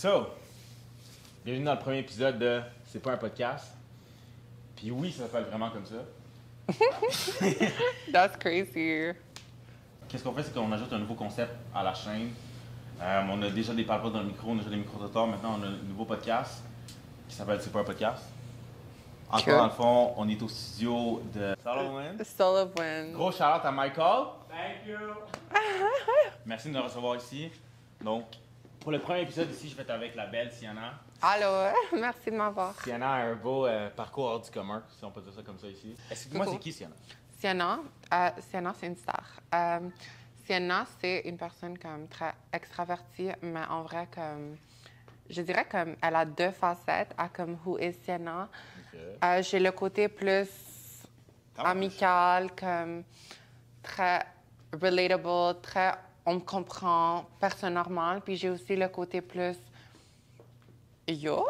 So, bienvenue dans le premier épisode de C'est pas un podcast. Puis oui, ça s'appelle vraiment comme ça. That's crazy. Qu'est-ce qu'on fait, c'est qu'on ajoute un nouveau concept à la chaîne. On a déjà des parle-pas dans le micro, on a déjà des micro-trottoirs. Maintenant, on a un nouveau podcast qui s'appelle C'est pas un podcast. Encore Cool. dans le fond, on est au studio de Solomon. Sullivan. Gros shout-out à Michael. Thank you. Merci de nous recevoir ici. Donc, pour le premier épisode ici, je vais être avec la belle Sienna. Allô, merci de m'avoir. Sienna a un beau parcours hors du commun, si on peut dire ça comme ça ici. Explique-moi, Coucou. c'est qui Sienna? Sienna, c'est une star. Sienna, c'est une personne comme très extravertie, mais en vrai, comme je dirais comme elle a deux facettes à comme who is Sienna. Ok. J'ai le côté plus amical, comme très relatable, très on me comprend, personne normale. Puis j'ai aussi le côté plus yo,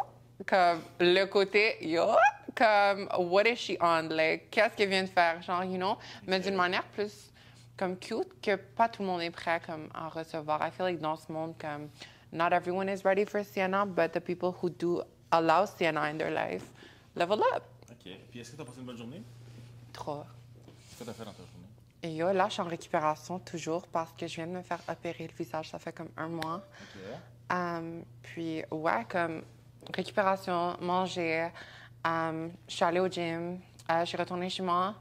comme le côté yo, comme what is she on, like qu'est-ce qu'elle vient de faire, genre you know, mais d'une manière plus comme cute que pas tout le monde est prêt comme à recevoir. I feel like dans ce monde comme not everyone is ready for Sienna, but the people who do allow Sienna in their life level up. Ok. Puis est-ce que tu as passé une bonne journée? Trop. Qu'est-ce que tu as fait dans ta journée? Et yo, là, je suis en récupération toujours parce que je viens de me faire opérer le visage. Ça fait comme un mois. Ok. Puis, ouais, comme récupération, manger. Je suis allée au gym. Je suis retournée chez moi.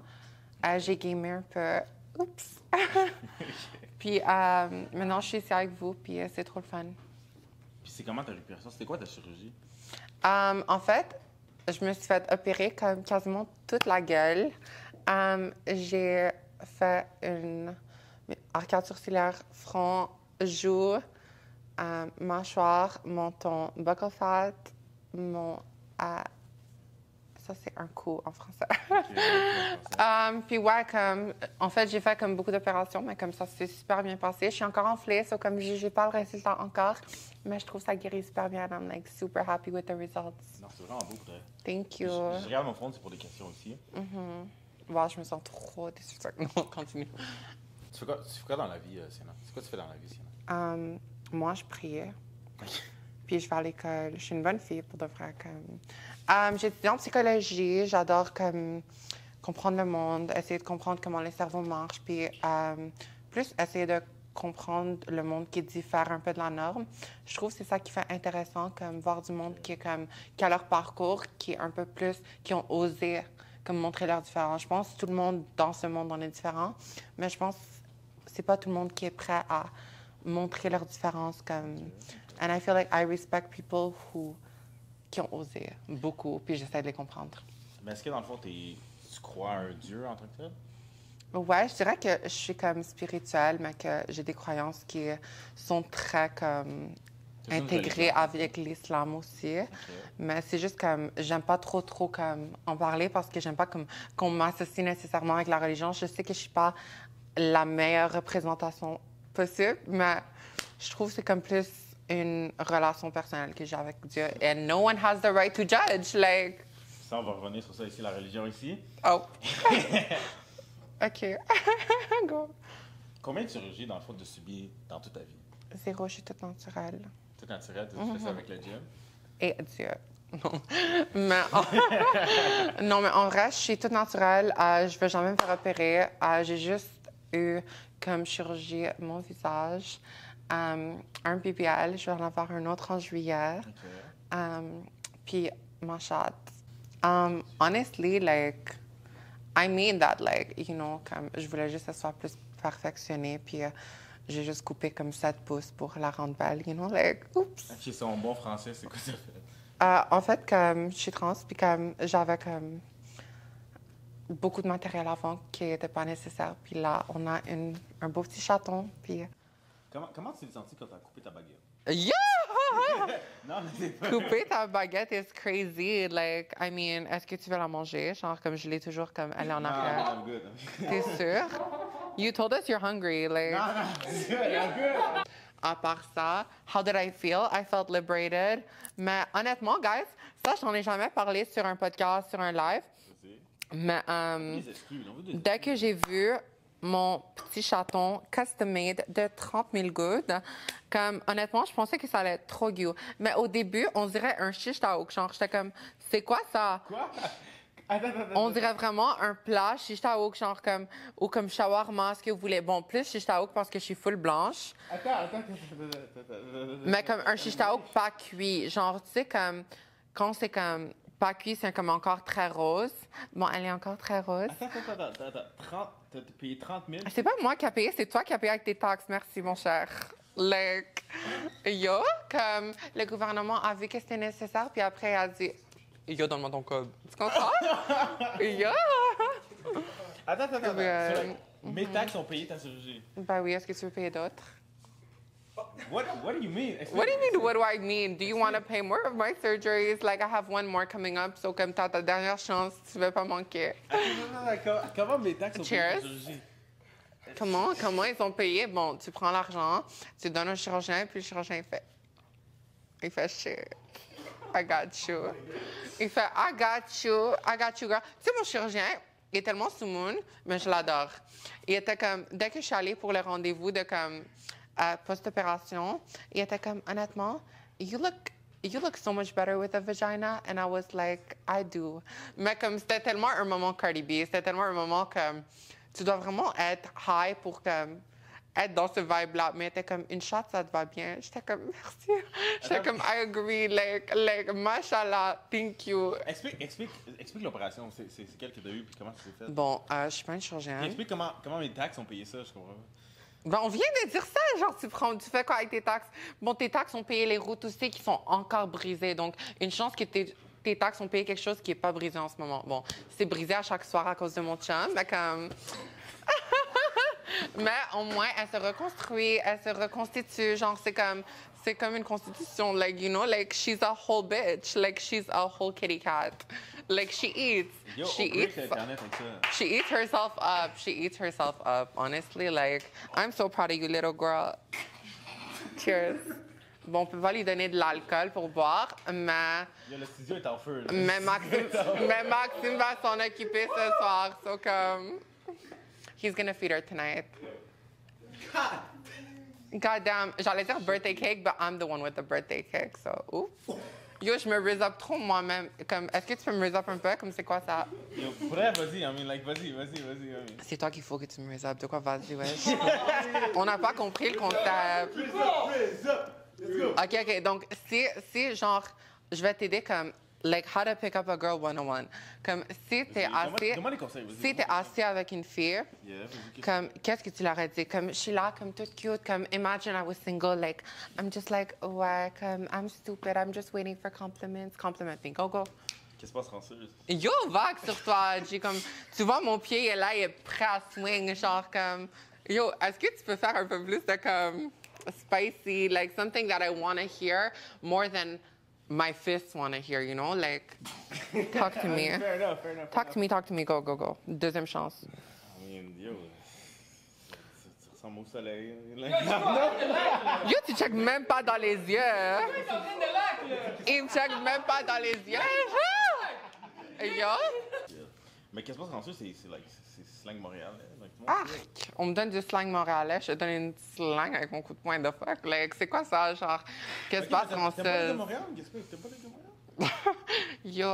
J'ai gamé un peu. Oups! Puis, maintenant, je suis ici avec vous. Puis, c'est trop le fun. Puis c'est comment ta récupération? C'était quoi ta chirurgie? En fait, je me suis fait opérer comme quasiment toute la gueule. J'ai fait une arcade sourcilière, front, joue, mâchoire, menton, buccal fat, mon... ça, c'est un coup en français. Puis ouais, comme... En fait, j'ai fait comme beaucoup d'opérations, mais comme ça s'est super bien passé. Je suis encore enflée, so comme j'ai pas le résultat encore, mais je trouve ça guérit super bien. I'm like super happy with the results. Non, c'est vraiment beau pour toi. Thank Je you. regarde mon fond, c'est pour des questions aussi. Wow, je me sens trop déçue. Non, continue. Tu fais quoi dans la vie, Sienna? C'est quoi tu fais dans la vie, Sienna? Moi, je priais. Puis je vais à l'école. Je suis une bonne fille pour de vrai. J'étudie en psychologie. J'adore comme comprendre le monde, essayer de comprendre comment le cerveau marche. Puis plus essayer de comprendre le monde qui diffère un peu de la norme. Je trouve que c'est ça qui fait intéressant, comme voir du monde qui a leur parcours, qui est un peu plus, qui ont osé comme montrer leur différence. Je pense que tout le monde dans ce monde en est différent, mais je pense que c'est pas tout le monde qui est prêt à montrer leur différence comme. And I feel like I respect people qui ont osé beaucoup, puis j'essaie de les comprendre. Mais est-ce que dans le fond, tu crois à un Dieu en tant que tel? Ouais, je dirais que je suis comme spirituelle, mais que j'ai des croyances qui sont très comme C'est une intégrées religion. avec l'islam aussi. Mais c'est juste comme j'aime pas trop comme en parler parce que j'aime pas comme qu'on m'associe nécessairement avec la religion. Je sais que je suis pas la meilleure représentation possible, mais je trouve que c'est comme plus une relation personnelle que j'ai avec Dieu. And no one has the right to judge, like. Ça, on va revenir sur ça ici, la religion ici. Oh. OK. Go. Combien de chirurgies, dans le fond, tu as subi dans toute ta vie? 0, je suis toute naturelle. Tout naturel, tu fais ça avec le gym? Et Dieu. Non. Non, mais en vrai, je suis toute naturelle. Je ne vais jamais me faire opérer. J'ai juste eu comme chirurgie mon visage. Un BBL. Je vais en avoir un autre en juillet. OK. Puis ma chatte. Honestly, like, I mean that, like, you know, comme je voulais juste que ça soit plus perfectionné. Puis j'ai juste coupé comme 7 pouces pour la rendre belle, you know, like, oups. OK, son bon français, c'est quoi ça fait? En fait, comme je suis trans, puis comme j'avais comme beaucoup de matériel avant qui n'était pas nécessaire. Puis là, on a un beau petit chaton, puis... Comment tu t'es senti quand tu as coupé ta baguette? Yeah! Non, mais c'est pas... Couper ta baguette is crazy. Like, I mean, est-ce que tu veux la manger? Genre, comme je l'ai toujours, comme elle est en arrière. I'm good. T'es sûr? You told us you're hungry, like... Non, c'est good, I'm good. À part ça, how did I feel? I felt liberated. Mais honnêtement, guys, ça, j'en ai jamais parlé sur un podcast, sur un live. Je sais. Mais Des excuses, on veut des dès que j'ai vu mon petit chaton custom-made de 30 000 gouttes. Comme, honnêtement, je pensais que ça allait être trop cute. Mais au début, on dirait un shish taouk. Genre, j'étais comme, c'est quoi ça? Quoi? On dirait vraiment un plat shish taouk, genre comme, ou comme shawarma, ce que vous voulez. Bon, plus shish taouk parce que je suis full blanche. Attends. Mais comme un shish taouk pas cuit. Genre, tu sais, comme, quand c'est comme pas cuit, c'est comme encore très rose. Bon, elle est encore très rose. Attends. T'as payé 30 000? C'est pas moi qui a payé, c'est toi qui as payé avec tes taxes. Merci, mon cher. Like, yo, comme le gouvernement a vu que c'était nécessaire, puis après, il a dit, yo, donne-moi ton code. Tu comprends? Yo! Attends. Mes taxes ont payé ta chirurgie. Ben oui, est-ce que tu veux payer d'autres? What do you mean? What do you mean, what do I mean? Do you want to pay more of my surgeries? Like, I have one more coming up, so comme t'as ta dernière chance, tu veux pas manquer. Comment mes taxes ont payé ta Cheers. chirurgie? Comment ils ont payé? Bon, tu prends l'argent, tu donnes au chirurgien, puis le chirurgien, il fait shit. I got you. Il fait, I got you, girl. Tu sais, mon chirurgien, il est tellement sous-moon, mais je l'adore. Il était comme, dès que je suis allée pour le rendez-vous de comme, post-opération, il était comme, honnêtement, you look so much better with a vagina. And I was like, I do. Mais comme, c'était tellement un moment Cardi B, c'était tellement un moment comme, tu dois vraiment être high pour comme, être dans ce vibe-là. Mais était comme, une shot, ça te va bien. J'étais comme, merci. J'étais comme, I agree. Like, mashallah, thank you. Explique l'opération. C'est quelle que t'as eu puis comment ça s'est fait? Bon, je suis pas une chirurgienne. Explique comment mes taxes ont payé ça, je comprends pas. Ben, on vient de dire ça, genre, tu fais quoi avec tes taxes? Bon, tes taxes ont payé les routes aussi qui sont encore brisées. Donc, une chance que tes taxes ont payé quelque chose qui n'est pas brisé en ce moment. Bon, c'est brisé à chaque soir à cause de mon chum, mais comme... Mais au moins, elle se reconstruit, elle se reconstitue. Genre, c'est comme une constitution. Like, you know, like, she's a whole bitch. Like, she's a whole kitty cat. Like, she eats. Yo, she eats. Internet avec ça. She eats herself up. She eats herself up. Honestly, like, I'm so proud of you, little girl. Cheers. Bon, on peut pas lui donner de l'alcool pour boire, mais... Yo, le studio est en feu, là. Mais Maxime va s'en occuper ce soir. So, comme... He's gonna feed her tonight. God damn. J'allais dire birthday cake, but I'm the one with the birthday cake, so... Oops. Yo, je me raise up trop moi-même. Comme, est-ce que tu peux me raise up un peu? Comme, c'est quoi ça? Yo, vrai, vas-y, I mean, like, vas-y. C'est toi qu'il faut que tu me raise up. De quoi vas-y, ouais? On n'a pas compris le concept. OK. Donc, si genre, je vais t'aider comme, like, how to pick up a girl 101. Comme, si t'es assis... Comment les conseils, vas-y. Si t'es assis avec une fille, Yeah, vas-y, comme, qu'est-ce que tu leur as dit? Comme, je suis là, comme, toute cute, comme, imagine I was single, like, I'm just like, ouais, comme, I'm stupid, I'm just waiting for compliments. Compliment me, go. Qu'est-ce qui se passe, Francis? Yo, vague sur toi, G, comme, tu vois, mon pied est là, il est prêt à swing, genre, comme, yo, est-ce que tu peux faire un peu plus de, comme, spicy, like, something that I want to hear more than my fists want to hear, you know? Like, talk to me. Fair enough. Talk to me, go. Deuxième chance. I mean, yo, tu ressembles au soleil. Yo, tu checkes même pas dans les yeux. Hein? Il me check même pas dans les yeux. Yo. Mais qu'est-ce qui se passe, Francis? C'est slang Montréal, là. Like, Arc! On me donne du slang montréalais, je te donne une slang avec mon coup de poing de fuck. Like, c'est quoi ça, genre? Qu'est-ce qui se passe, T'as pas de Francis? Montréal? Qu'est-ce que t'as pas de Montréal? Yo,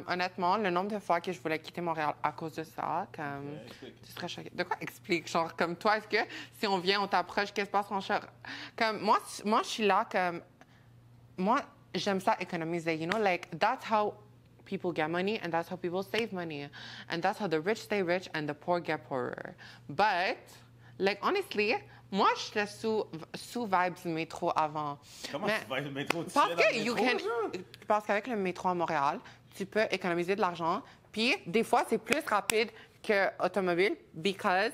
honnêtement, le nombre de fois que je voulais quitter Montréal à cause de ça, comme... Explique. Tu serais choquée. De quoi explique? Genre, comme toi, est-ce que si on vient, on t'approche, qu'est-ce qui se passe, mon cher? Comme, moi, je suis là, comme... Moi, j'aime ça économiser, you know? Like, that's how people get money, and that's how people save money. And that's how the rich stay rich and the poor get poorer. But, like, honestly, moi, j'étais sous vibes métro avant. Comment Mais- tu vas le métro? Tu parce fais dans que le you métro, can, genre? parce qu'avec le métro à Montréal, tu peux économiser de l'argent. Puis des fois, c'est plus rapide que automobile because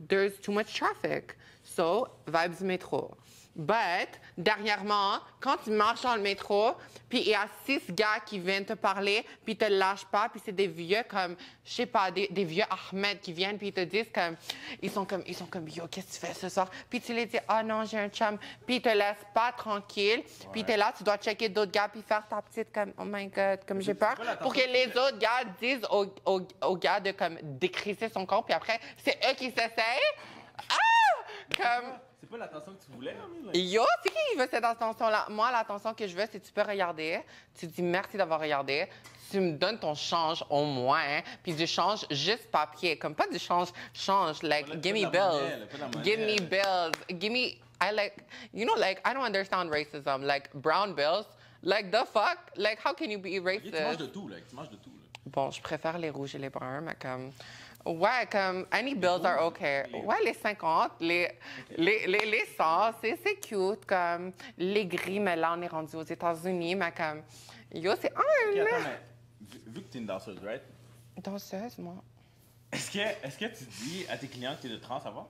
there's too much traffic. So, vibe du métro. But, dernièrement, quand tu marches dans le métro, puis il y a 6 gars qui viennent te parler, puis ils te lâchent pas, puis c'est des vieux comme, je sais pas, des vieux Ahmed qui viennent, puis ils te disent comme, ils sont comme, yo, qu'est-ce que tu fais ce soir? Puis tu les dis, ah non, j'ai un chum, puis ils te laissent pas tranquille, puis t'es là, tu dois checker d'autres gars, puis faire ta petite comme, oh my God, comme j'ai peur, pour que les autres gars disent aux gars de comme décrisser son corps, puis après, c'est eux qui s'essayent. Ah! Comme... C'est pas l'attention que tu voulais, hein, Yo, c'est qui veut cette attention-là? Moi, l'attention que je veux, c'est que tu peux regarder, tu dis merci d'avoir regardé, tu me donnes ton change au moins, hein, puis du change juste papier, comme pas du change, like, give me bills, give me bills, give me, I like, you know, like, I don't understand racism, like, brown bills, like, the fuck, like, how can you be racist? Tu manges de tout, là, tu manges de tout, là. Bon, je préfère les rouges et les bruns, mais comme... Ouais, comme, any bills are okay. Ouais, les 50, les 100, c'est cute, comme, les gris, mais là, on est rendu aux États-Unis, mais comme, yo, c'est un, Okay, attends, mais vu que t'es une danseuse, right? Danseuse, moi. Est-ce que tu dis à tes clients que t'es de trans avant?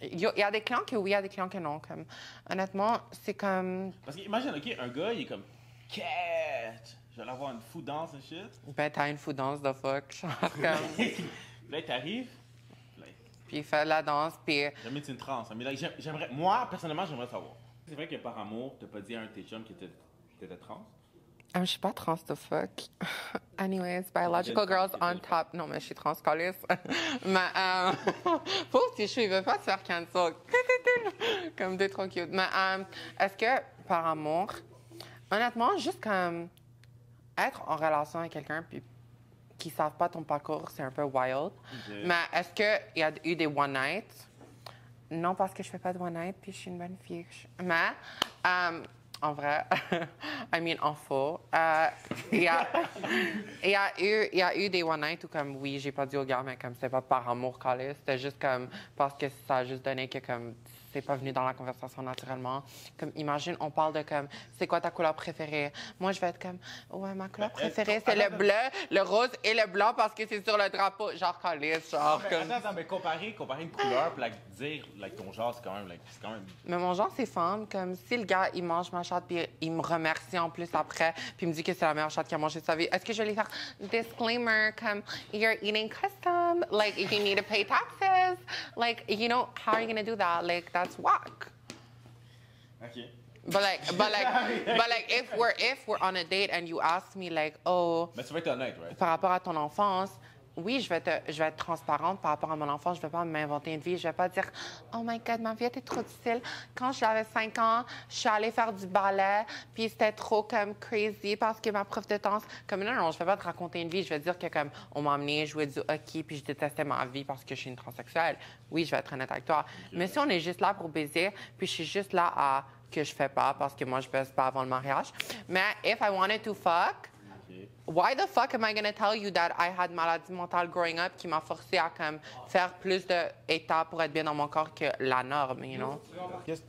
Il y a des clients que oui, il y a des clients que non, comme, honnêtement, c'est comme... Parce qu'imagine, OK, un gars, il est comme, catch! Je vais aller avoir une fou danse et shit. Ben, t'as une fou danse de fuck, genre, comme... Là, t'arrives, Puis il fait la danse, puis... jamais tu une trans. Mais là, j'aimerais, moi, personnellement, j'aimerais savoir. C'est vrai que par amour, t'as pas dit à un de tes chums que t'étais trans? Je suis pas trans de fuck. Anyways, biological girls on top. Non, mais je suis trans, calice. Mais, pauvre petit chou, il veut pas se faire cancel. Comme t'es trop cute. Mais, est-ce que par amour, honnêtement, juste comme être en relation avec quelqu'un puis qui savent pas ton parcours, c'est un peu wild. Okay. Mais est-ce qu'il y a eu des one night? Non, parce que je fais pas de one night puis je suis une bonne fille. Mais, en vrai, I mean, en faux. Il y a eu des one night où, comme, oui, j'ai pas dit au gars, mais comme, c'était pas par amour calé, c'était juste comme, parce que ça a juste donné que, comme, c'est pas venu dans la conversation naturellement. Comme, imagine, on parle de, comme, c'est quoi ta couleur préférée? Moi, je vais être comme, ouais, ma couleur préférée, c'est le bleu, le rose et le blanc parce que c'est sur le drapeau. Genre, calé, genre, comme... Attends, mais comparer une couleur, puis dire, ton genre, c'est quand même... Mais mon genre, c'est femme. Comme si le gars, il mange ma chatte, puis il me remercie en plus après, puis il me dit que c'est la meilleure chatte qu'il a mangée de sa vie. Est-ce que je vais lui faire disclaimer, comme, you're eating custom, like, you need to pay taxes, like, you know, how are you gonna do that? Like, that's whack. OK. But if we're on a date and you ask me, like, oh... Mais tu vas être honnête, right? Par rapport à ton enfance... Oui, je vais être transparente par rapport à mon enfant. Je ne vais pas m'inventer une vie. Je ne vais pas dire « Oh my God, ma vie était trop difficile. Quand j'avais 5 ans, je suis allée faire du ballet, puis c'était trop comme crazy parce que ma prof de danse... » Comme non, je ne vais pas te raconter une vie. Je vais dire que comme on m'a amené jouer du hockey, puis je détestais ma vie parce que je suis une transsexuelle. Oui, je vais être honnête avec toi. Okay. Mais si on est juste là pour baiser, puis je suis juste là à que je fais pas parce que moi, je baise pas avant le mariage. Mais if I wanted to fuck... Why the fuck am I gonna tell you that I had maladie mentale growing up qui m'a forcé à comme faire plus d'états pour être bien dans mon corps que la norme, you know?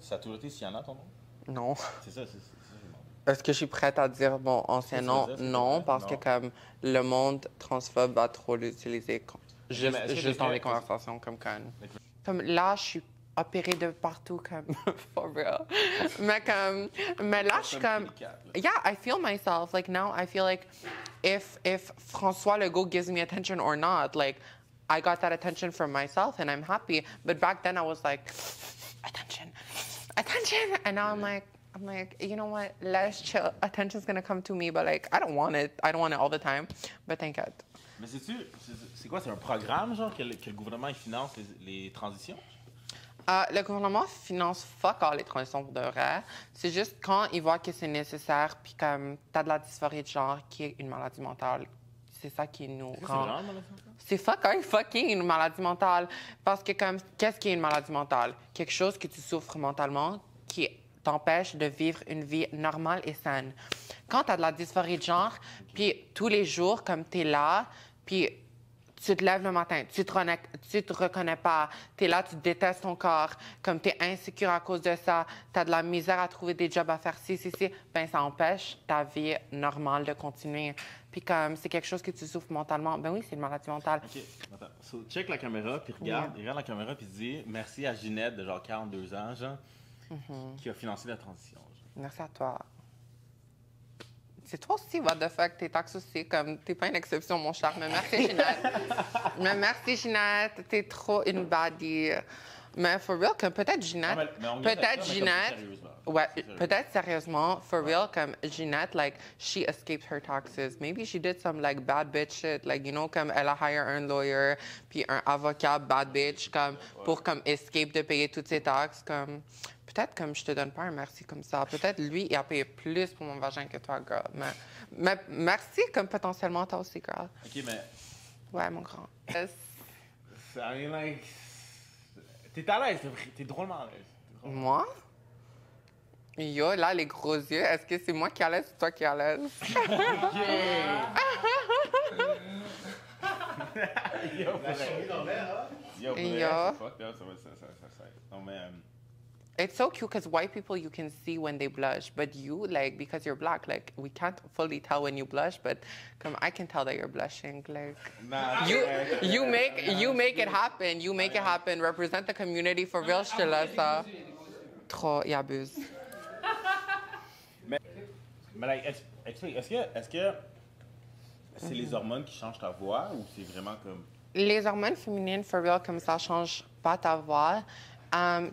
Ça a toujours été Sienna, ton nom? Non. C'est ça. Est-ce que je suis prête à dire mon ancien nom? Non, parce que comme le monde transphobe va trop l'utiliser juste dans les conversations comme conne. Comme là, je suis opérée de partout comme for real. mais là je suis comme yeah, I feel myself like now I feel like if François Legault gives me attention or not, like I got that attention from myself and I'm happy. But back then I was like attention, and now I'm like, you know what? Let's chill. Attention's gonna come to me, but like I don't want it. all the time. But thank God. Mais c'est quoi? C'est un programme genre que le gouvernement finance les transitions? Le gouvernement finance fuck all les transitions pour de vrai. C'est juste quand ils voient que c'est nécessaire, puis comme t'as de la dysphorie de genre, qui est une maladie mentale. C'est ça qui nous rend... C'est fucking une maladie mentale. Parce que comme, qu'est-ce qui est une maladie mentale? Quelque chose que tu souffres mentalement, qui t'empêche de vivre une vie normale et saine. Quand t'as de la dysphorie de genre, puis tous les jours, comme t'es là, puis Tu te lèves le matin, tu te reconnais pas, tu es là, tu détestes ton corps, comme tu es insécure à cause de ça, tu as de la misère à trouver des jobs à faire ben ça empêche ta vie normale de continuer. Puis comme c'est quelque chose que tu souffres mentalement, ben oui, c'est une maladie mentale. OK, attends. So, check la caméra, puis regarde, regarde la caméra, puis dis merci à Ginette, de genre 42 ans, genre, qui a financé la transition. Genre. Merci à toi. C'est toi aussi, what the fuck, t'es taxes aussi, comme, t'es pas une exception, mon cher. Mais merci, Ginette. Mais merci, Ginette, t'es trop une baddie. Mais for real, comme peut-être Ginette, peut-être Ginette, ouais, peut-être sérieusement, for real, comme Ginette, like, she escaped her taxes. Maybe she did some, like, bad bitch shit, like, you know, comme elle a hire un lawyer, puis un avocat bad bitch, comme, pour, comme, escape de payer toutes ses taxes, comme... Peut-être comme je te donne pas un merci comme ça. Peut-être lui, il a payé plus pour mon vagin que toi, girl. Mais merci comme potentiellement toi aussi, girl. OK, mais... Ouais, mon grand. Yes. I mean, like... T'es à l'aise, t'es drôlement à l'aise. Moi? Yo, là, les gros yeux, est-ce que c'est moi qui est à l'aise ou toi qui est à l'aise? Yo, Yo. Fuck, là, ça. Non, mais... It's so cute because white people, you can see when they blush, but you, like, because you're black, like, we can't fully tell when you blush, but come, I can tell that you're blushing, like, Nah, you make it happen, you make it happen, represent the community for real, je te laisse ça. Trop, il abuse. Mais like, explique, est-ce que c'est les hormones qui changent ta voix ou c'est vraiment comme... Les hormones féminines, for real, comme ça change pas ta voix.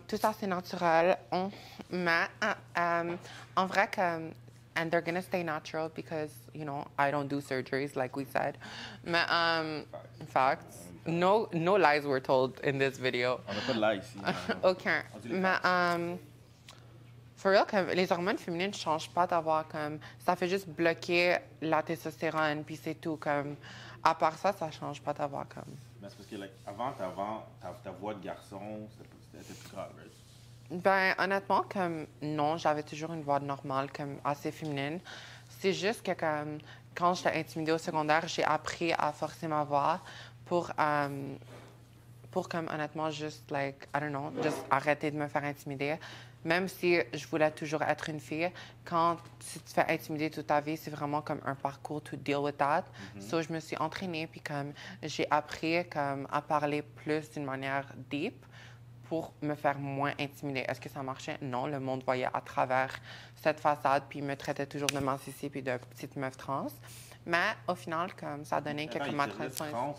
Tout ça, c'est naturel. Mais en vrai, comme, and they're gonna stay natural because, you know, I don't do surgeries, like we said. Mais, facts. No lies were told in this video. On n'a pas de là ici. Aucun. Mais, for real, comme, les hormones féminines ne changent pas ta voix, comme, ça fait juste bloquer la testostérone, puis c'est tout, comme, à part ça, ça change pas ta voix, comme. Mais c'est parce que, like, avant, ta voix de garçon, c'était plus grave, right? Ben, honnêtement, comme, non, j'avais toujours une voix normale, comme, assez féminine. C'est juste que, comme, quand j'étais intimidée au secondaire, j'ai appris à forcer ma voix pour comme, honnêtement, juste, like, I don't know, juste arrêter de me faire intimider. Même si je voulais toujours être une fille, quand tu te fais intimider toute ta vie, c'est vraiment comme un parcours to deal with that. So, je me suis entraînée, puis comme, j'ai appris, comme, à parler plus d'une manière deep pour me faire moins intimider. Est-ce que ça marchait? Non, le monde voyait à travers cette façade, puis me traitait toujours de mancicie puis de petite meuf trans. Mais au final, comme, ça a donné que comme ma transition...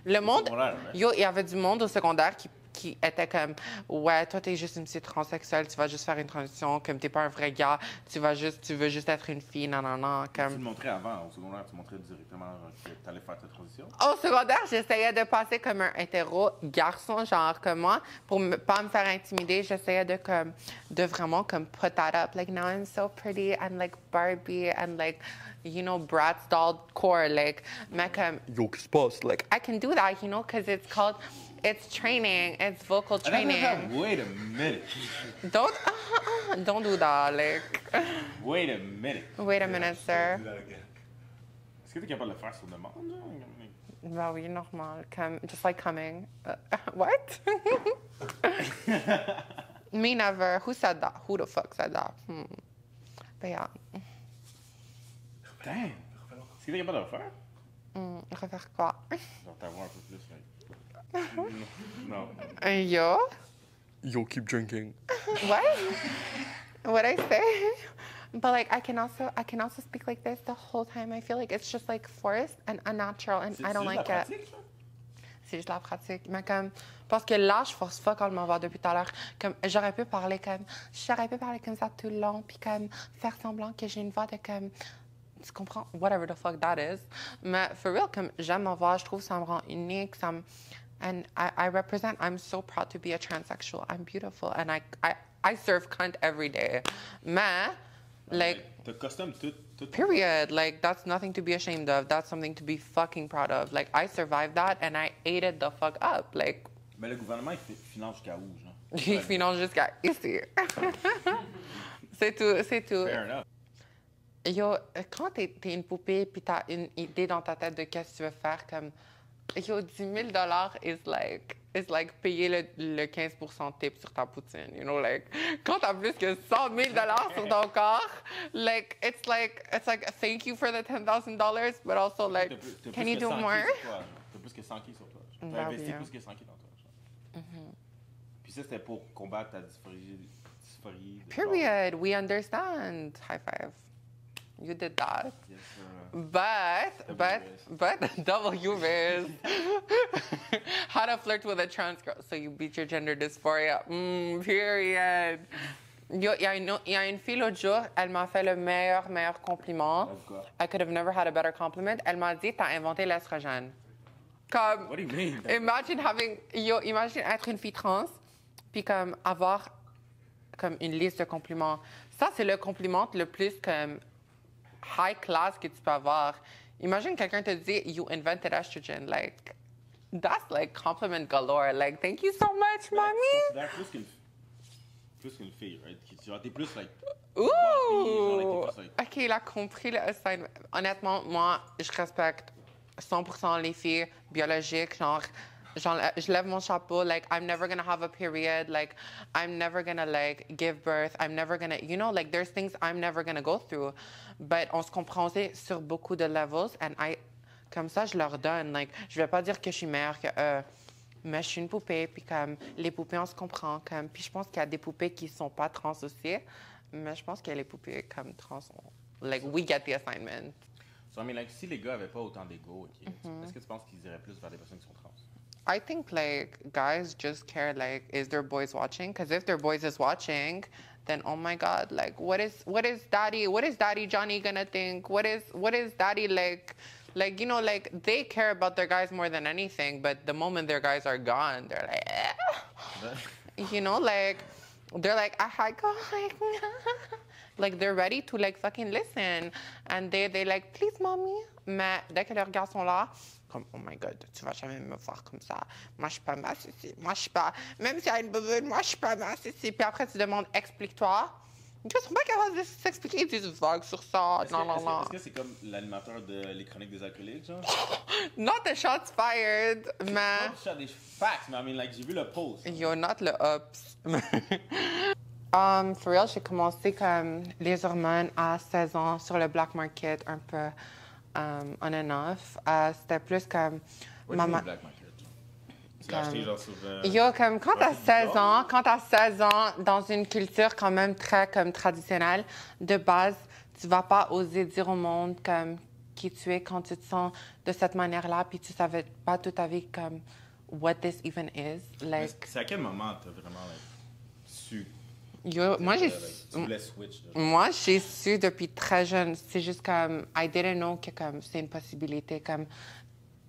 Le monde, yo, il y avait du monde au secondaire qui était comme, ouais, toi, t'es juste une petite transsexuelle, tu vas juste faire une transition, comme t'es pas un vrai gars, tu veux juste être une fille, non. Comme... Tu le montrais avant, au secondaire, tu montrais directement genre, que t'allais faire ta transition? Au secondaire, j'essayais de passer comme un hétéro garçon, genre comme moi, pour pas me faire intimider. J'essayais de vraiment comme put that up, like, now I'm so pretty and like Barbie and like, you know, Bratz doll core, like, mais comme, yo, qu'est-ce qui se passe? Like, I can do that, you know, because it's training, it's vocal training. Wait a minute. Don't do that, like. Wait a minute. Wait a minute, sir. Est-ce que t'es capable de le faire sur demande? Ben oui, normal. Just like coming. What? Me never. Who said that? Who the fuck said that? But yeah. Damn. Est-ce que t'es capable de le faire? Refaire quoi? Genre t'avoir un peu plus, mais... Non. Yo? Yo, keep drinking. What? What'd I say? But like I can also speak like this the whole time. I feel like it's just like forced and unnatural and I don't like it. C'est juste la pratique. Mais comme, parce que là, je force fuck all ma voix depuis tout à l'heure. Comme, j'aurais pu parler comme ça tout le long, puis comme faire semblant que j'ai une voix de comme, tu comprends? Whatever the fuck that is. Mais for real, comme, j'aime ma voix, je trouve que ça me rend unique, ça me... And I represent, I'm so proud to be a transsexual. I'm beautiful. And I serve cunt every day. Mais, like... The custom tout. Period. Like, that's nothing to be ashamed of. That's something to be fucking proud of. Like, I survived that and I ate it the fuck up. Like... Mais le gouvernement, il finance jusqu'à où, genre? Il finance jusqu'à ici. C'est tout. Fair enough. Yo, quand t'es une poupée puis t'as une idée dans ta tête de qu'est-ce que tu veux faire, comme... Yo, 10 000 is like payer le 15 de tip sur ta poutine. You know, like, quand t'as plus que 100 000 sur ton corps, like, it's like, thank you for the $10,000, but also, like, T'as can plus you que do 100 more? sur toi, genre. T'as plus que 100 sur toi. T'as Bah investi oui, hein. plus que 100 dans toi. Genre. Puis ça, c'était pour combattre ta dysphorie de Period. We understand. High five. You did that. genre. Yes, sir. But W is how to flirt with a trans girl. So you beat your gender dysphoria. Period. Yo, il y a une fille l'autre jour, elle m'a fait le meilleur compliment. Of course. I could have never had a better compliment. Elle m'a dit, t'as inventé l'estrogène. Comme, What do you mean? imagine être une fille trans, puis comme avoir comme une liste de compliments. Ça, c'est le compliment le plus comme high class que tu peux avoir. Imagine quelqu'un te dit, you invented estrogen. Like, that's like compliment galore. Like, thank you so much, mommy. Tu considères plus qu'une fille, right? Genre, t'es plus, like... Ouh! genre, like, t'es plus, like... OK, il a compris le assignment. Honnêtement, moi, je respecte 100% les filles biologiques. Genre, je lève mon chapeau. Like, I'm never gonna have a period. Like, I'm never gonna, like, give birth. I'm never gonna... You know, like, there's things I'm never gonna go through. But on se comprend aussi sur beaucoup de levels. And comme ça, je leur donne. Like, je vais pas dire que je suis meilleure que eux. Mais je suis une poupée, puis comme les poupées, on se comprend. Comme, puis je pense qu'il y a des poupées qui sont pas trans aussi, mais je pense que les poupées comme trans, like, we get the assignment. So, I mean, like, si les gars avaient pas autant d'ego, OK, est-ce que tu penses qu'ils iraient plus vers des personnes qui sont trans? I think, like, guys just care, like, is their boys watching? Because if their boys is watching, then, oh my God, like, what is Daddy Johnny gonna think? What is Daddy, like, you know, like, they care about their guys more than anything, but the moment their guys are gone, they're like, you know, like, they're like, I go, like, they're ready to, like, fucking listen. And they like, please, mommy. Mais dès que leurs gars sont là, comme, oh my God, tu vas jamais me voir comme ça. Moi, je suis pas ma ceci. Moi, je suis pas, même s'il y a une bouboune, moi, je suis pas ma ceci. Puis après, tu demandes, explique-toi. Ils sont pas capables de s'expliquer, ils disent vagues sur ça. Est-ce que c'est comme l'animateur de Les Chroniques des Alcooliques, genre? Not the shots fired, mais... Not to shout des facts, mais I mean, like, j'ai vu le post. You're not le ups. For real, j'ai commencé comme les hormones à 16 ans sur le black market, un peu on and off. C'était plus comme... What do you mean black market? Tu l'as acheté genre sur... Yo, comme quand t'as 16 ans, dans une culture quand même très comme traditionnelle, de base, tu vas pas oser dire au monde comme qui tu es quand tu te sens de cette manière-là, puis tu savais pas toute ta vie comme what this even is. Like, c'est à quel moment t'as vraiment like, su? Yo, tu voulais switch. Moi, j'ai su depuis très jeune. C'est juste comme I didn't know que comme c'est une possibilité. Comme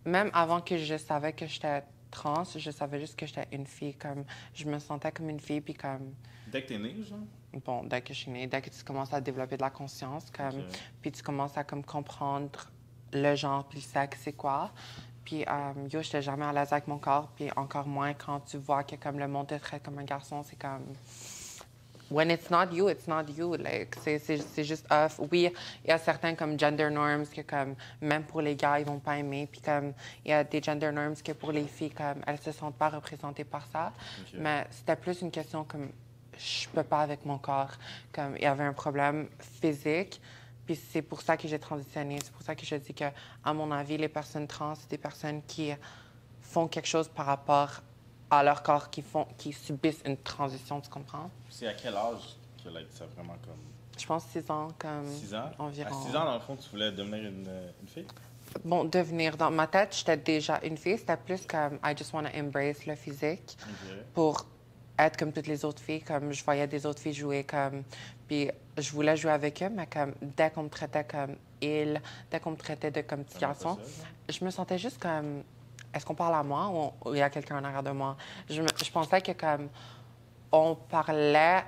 même avant que je savais que j'étais trans, je savais juste que j'étais une fille. Comme je me sentais comme une fille, puis comme. Dès que t'es née, genre? Bon, dès que je suis née, dès que tu commences à développer de la conscience, comme, puis tu commences à comme comprendre le genre puis le sexe, c'est quoi. Puis yo, j'étais jamais à l'aise avec mon corps, puis encore moins quand tu vois que comme le monde te traite comme un garçon, c'est comme. When it's not you, it's not you. Like, c'est juste off. Oui, il y a certains comme gender norms que comme même pour les gars, ils vont pas aimer. Puis comme il y a des gender norms que pour les filles, comme elles se sentent pas représentées par ça. Okay. Mais c'était plus une question comme je peux pas avec mon corps. Comme il y avait un problème physique. Puis c'est pour ça que j'ai transitionné. C'est pour ça que je dis que, à mon avis, les personnes trans, c'est des personnes qui font quelque chose par rapport à leur corps, qui subissent une transition, tu comprends? C'est à quel âge que like, ça vraiment comme... Je pense 6 ans, comme 6 ans? environ. À 6 ans, dans le fond, tu voulais devenir une fille? Bon, devenir, dans ma tête, j'étais déjà une fille. C'était plus comme I just want to embrace le physique pour être comme toutes les autres filles. Comme je voyais des autres filles jouer comme... Puis je voulais jouer avec eux, mais comme dès qu'on me traitait comme dès qu'on me traitait de comme petit garçon, je me sentais juste comme... Est-ce qu'on parle à moi ou il y a quelqu'un en arrière de moi? Je pensais que comme on parlait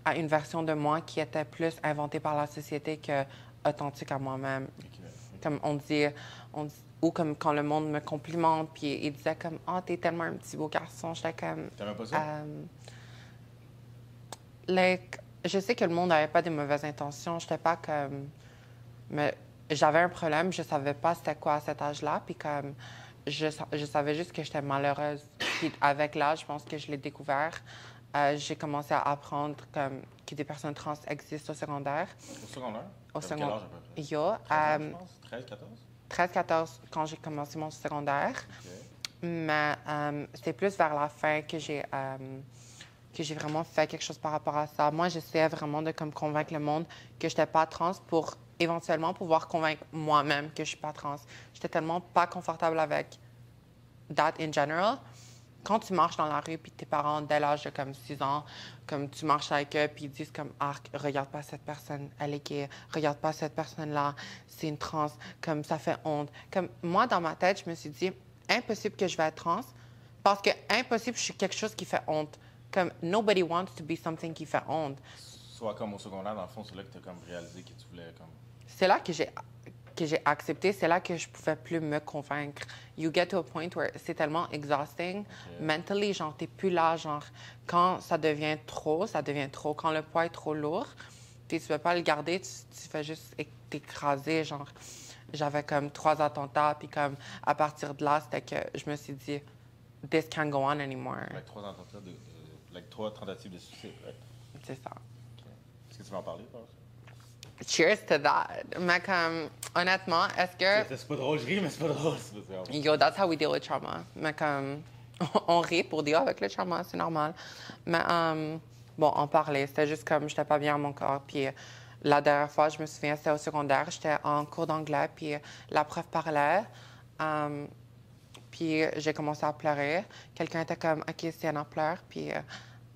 à une version de moi qui était plus inventée par la société que authentique à moi-même. Comme on dit, ou comme quand le monde me complimente, puis il disait comme « Oh, t'es tellement un petit beau garçon », j'étais comme... T'avais pas ça? Like, je sais que le monde n'avait pas de mauvaises intentions, j'étais pas comme... Mais j'avais un problème, je savais pas c'était quoi à cet âge-là, puis comme... je savais juste que j'étais malheureuse. Puis avec l'âge, je pense que je l'ai découvert. J'ai commencé à apprendre que des personnes trans existent au secondaire. Au secondaire? Au Quel âge à peu près? Yo, 13 ans, je pense? 13, 14? 13-14 quand j'ai commencé mon secondaire. OK. Mais c'est plus vers la fin que j'ai vraiment fait quelque chose par rapport à ça. Moi, j'essayais vraiment de comme, convaincre le monde que je n'étais pas trans pour éventuellement pouvoir convaincre moi-même que je suis pas trans. J'étais tellement pas confortable avec that in general. Quand tu marches dans la rue puis tes parents, dès l'âge de comme 6 ans, comme tu marches avec eux puis ils disent comme « Arc, regarde pas cette personne, elle est gay. Regarde pas cette personne-là, c'est une trans. » Comme ça fait honte. Comme moi, dans ma tête, je me suis dit « Impossible que je vais être trans parce que impossible, je suis quelque chose qui fait honte. » Comme « Nobody wants to be something qui fait honte. » Soit comme au secondaire, dans le fond, c'est là que tu as comme réalisé que tu voulais comme... C'est là que j'ai accepté, c'est là que je pouvais plus me convaincre. You get to a point where c'est tellement exhausting. Okay. Mentally, genre, t'es plus là, genre, quand ça devient trop, ça devient trop. Quand le poids est trop lourd, tu peux pas le garder, tu fais juste t'écraser, genre. J'avais comme 3 attentats, puis comme, à partir de là, c'était que je me suis dit, this can't go on anymore. Avec 3 tentatives de suicide, right? C'est ça. Okay. Est-ce que tu veux en parler, toi? Cheers to that. Mais comme, honnêtement, est-ce que... C'est pas drôle, je ris, mais c'est pas drôle. Yo, that's how we deal with trauma. Mais comme, on rit pour dire avec le trauma, c'est normal. Mais bon, en parler, c'était juste comme, j'étais pas bien à mon corps. Puis la dernière fois, je me souviens, c'était au secondaire, j'étais en cours d'anglais, puis la prof parlait. Puis j'ai commencé à pleurer. Quelqu'un était comme, OK, Sienna pleure. Puis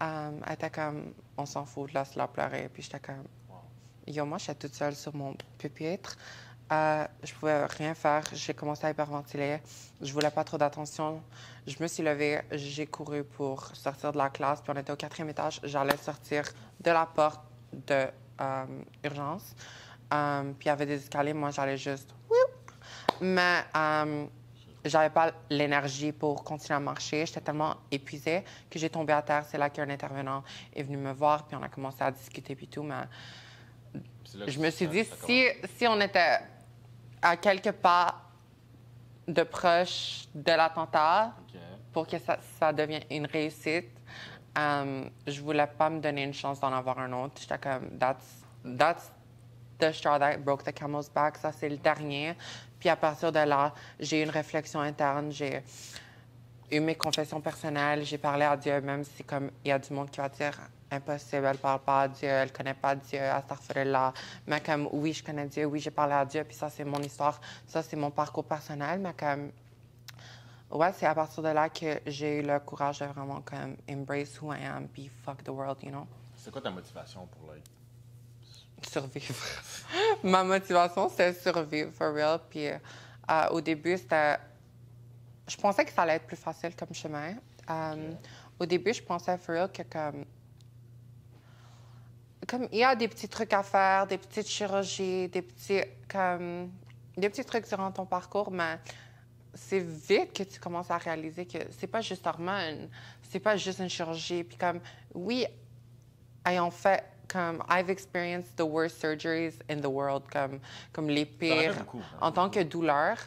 elle était comme, on s'en fout, laisse-la pleurer. Puis j'étais comme, yo, moi, j'étais toute seule sur mon pupitre. Je pouvais rien faire. J'ai commencé à hyperventiler. Je voulais pas trop d'attention. Je me suis levée. J'ai couru pour sortir de la classe. Puis on était au 4e étage. J'allais sortir de la porte de urgence. Puis il y avait des escaliers. Moi, j'allais juste... Mais j'avais pas l'énergie pour continuer à marcher. J'étais tellement épuisée que j'ai tombé à terre. C'est là qu'un intervenant est venu me voir. Puis on a commencé à discuter puis tout. Mais je me suis dit, si on était à quelques pas de proche de l'attentat, Okay. pour que ça devienne une réussite, je voulais pas me donner une chance d'en avoir un autre. J'étais comme, that's the straw that broke the camel's back. Ça, c'est le dernier. Puis à partir de là, j'ai eu une réflexion interne. J'ai eu mes confessions personnelles. J'ai parlé à Dieu, même si comme il y a du monde qui va dire impossible, elle parle pas à Dieu, elle connaît pas Dieu, astaghfirullah. Mais comme oui, je connais Dieu, oui, j'ai parlé à Dieu, puis ça, c'est mon histoire, ça, c'est mon parcours personnel. Mais comme, ouais, c'est à partir de là que j'ai eu le courage de vraiment comme embrace who I am, be fuck the world, you know? C'est quoi ta motivation pour like... Survivre. Ma motivation, c'est survivre, for real. Puis au début, c'était... Je pensais que ça allait être plus facile comme chemin. Au début, je pensais, for real, que comme il y a des petits trucs à faire, des petites chirurgies, des petits trucs durant ton parcours, mais c'est vite que tu commences à réaliser que c'est pas juste hormones, c'est pas juste une chirurgie. Puis comme, oui, ayant fait, comme, I've experienced the worst surgeries in the world, comme les pires, en tant que douleur.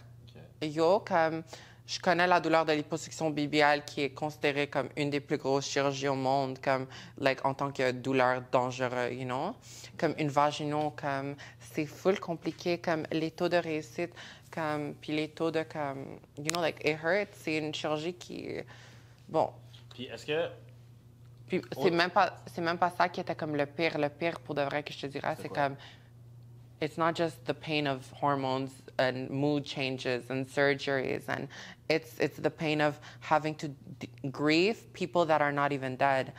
Okay. Yo, comme, je connais la douleur de liposuction bibiale qui est considérée comme une des plus grosses chirurgies au monde, comme, like, en tant que douleur dangereuse, you know? Comme une vaginome, comme, c'est full compliqué, comme, les taux de réussite, comme, puis les taux de, comme, you know, like, it hurts, c'est une chirurgie qui, bon. Puis est-ce que... Puis c'est même pas ça qui était comme le pire. Le pire, pour de vrai, que je te dirais, c'est comme, it's not just the pain of hormones and mood changes and surgeries, and it's the pain of having to grieve people that are not even dead.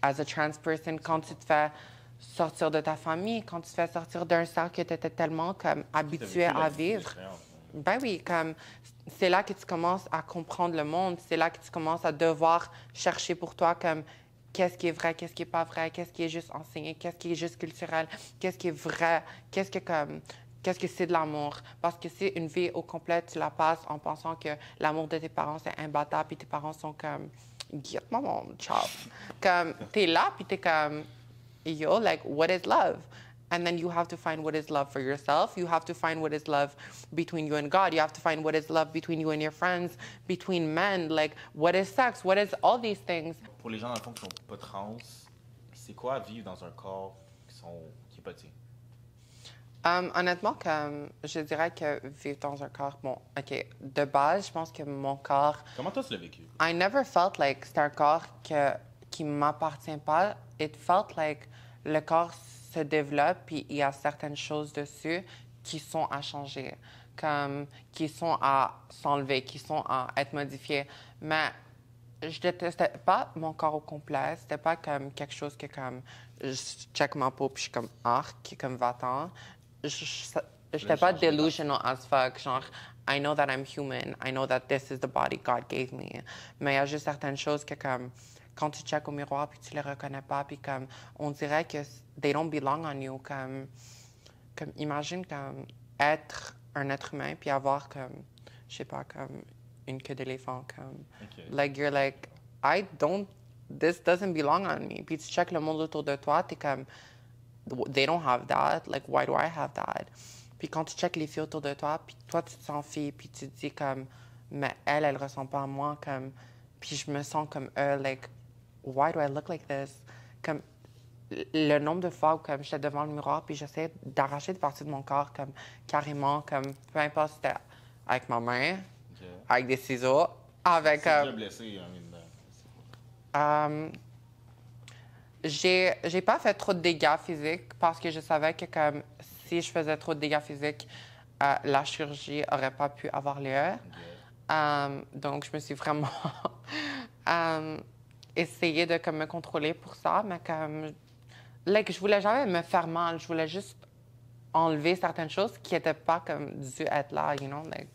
As a trans person, quand tu te fais sortir de ta famille, quand tu te fais sortir d'un cercle que tu étais tellement comme habitué à vivre, ben oui, comme c'est là que tu commences à comprendre le monde, c'est là que tu commences à devoir chercher pour toi comme qu'est-ce qui est vrai, qu'est-ce qui est pas vrai, qu'est-ce qui est juste enseigné, qu'est-ce qui est juste culturel, qu'est-ce qui est vrai, qu'est-ce que c'est de l'amour. Parce que si une vie au complet, tu la passes en pensant que l'amour de tes parents, c'est imbattable, puis tes parents sont comme, guette-moi mon chop. Comme, t'es là, puis t'es comme, yo, like, what is love? And then you have to find what is love for yourself. You have to find what is love between you and God. You have to find what is love between you and your friends, between men. Like, what is sex? What is all these things? Pour les gens, dans le fond, qui sont pas trans, c'est quoi vivre dans un corps qui est pas tien? Honnêtement, comme je dirais que vivre dans un corps, bon, OK, de base, je pense que mon corps, Comment toi, tu l'as vécu? I never felt like c'est un corps qui m'appartient pas. It felt like le corps se développe puis il y a certaines choses dessus qui sont à changer, comme qui sont à s'enlever, qui sont à être modifiées. Mais je détestais pas mon corps au complet. C'était pas comme quelque chose que comme je check ma peau puis je suis comme arc, comme va-t'en. J'étais pas delusional as fuck. Genre, I know that I'm human. I know that this is the body God gave me. Mais il y a juste certaines choses que comme quand tu checkes au miroir puis tu les reconnais pas puis comme on dirait que they don't belong on you. Comme imagine comme être un être humain puis avoir comme je sais pas comme une queue d'éléphant comme like you're like this doesn't belong on me. Puis tu checkes le monde autour de toi, t'es comme they don't have that, like why do I have that? Puis quand tu checkes les filles autour de toi, puis toi tu te sens fille, puis tu te dis comme mais elle ressemble pas à moi comme puis je me sens comme like why do I look like this? Comme le nombre de fois où comme j'étais devant le miroir puis j'essayais d'arracher des parties de mon corps comme carrément comme peu importe si c'était avec ma main, avec des ciseaux, avec déjà blessé, j'ai pas fait trop de dégâts physiques parce que je savais que comme si je faisais trop de dégâts physiques, la chirurgie aurait pas pu avoir lieu. Donc je me suis vraiment essayé de comme me contrôler pour ça, mais comme like, je voulais jamais me faire mal, je voulais juste enlever certaines choses qui étaient pas comme dû être là, you know, like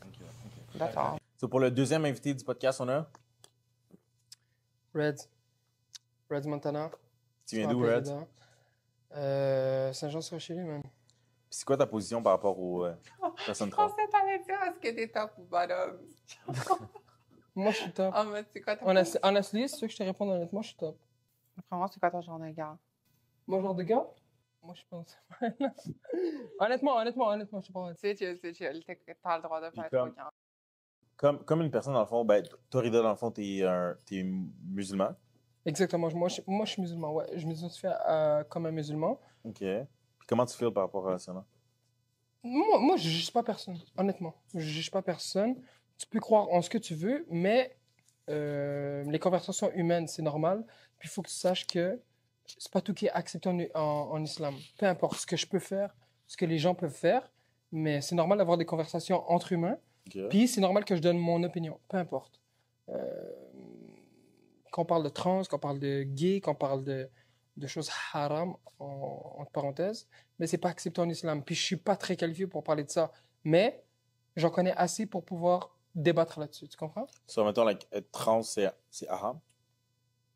that's all. So, pour le deuxième invité du podcast, on a Reds Montana. Tu viens d'où, Red? Saint-Jean-sur-Richelieu, man. Puis c'est quoi ta position par rapport aux personnes Je trans? pensais que t'allais dire est-ce que t'es top ou bottom. Moi, je suis top. Oh, mais c'est quoi ta Honestly, si tu veux que je te réponde honnêtement, je suis top. Vraiment, c'est quoi ton genre de gars? Mon genre de gars? Moi, je pense. honnêtement, je te parle. C'est chill. T'as le droit de faire comme- trop gars. Comme une personne, dans le fond, ben, toi, Rida, dans le fond, t'es musulman. Exactement. Moi, je suis musulman, ouais. Je m'identifie comme un musulman. OK. Puis comment tu feels par rapport à ça, là? Moi, je juge pas personne, honnêtement. Je juge pas personne. Tu peux croire en ce que tu veux, mais les conversations humaines, c'est normal. Puis il faut que tu saches que c'est pas tout qui est accepté en islam. Peu importe ce que je peux faire, ce que les gens peuvent faire, mais c'est normal d'avoir des conversations entre humains. OK. Puis c'est normal que je donne mon opinion, peu importe. Quand on parle de trans, quand on parle de gay, quand on parle de choses haram, entre parenthèses, mais c'est pas accepté en islam. Puis je suis pas très qualifié pour parler de ça, mais j'en connais assez pour pouvoir débattre là-dessus, tu comprends? So, mettons, like, être trans, c'est haram?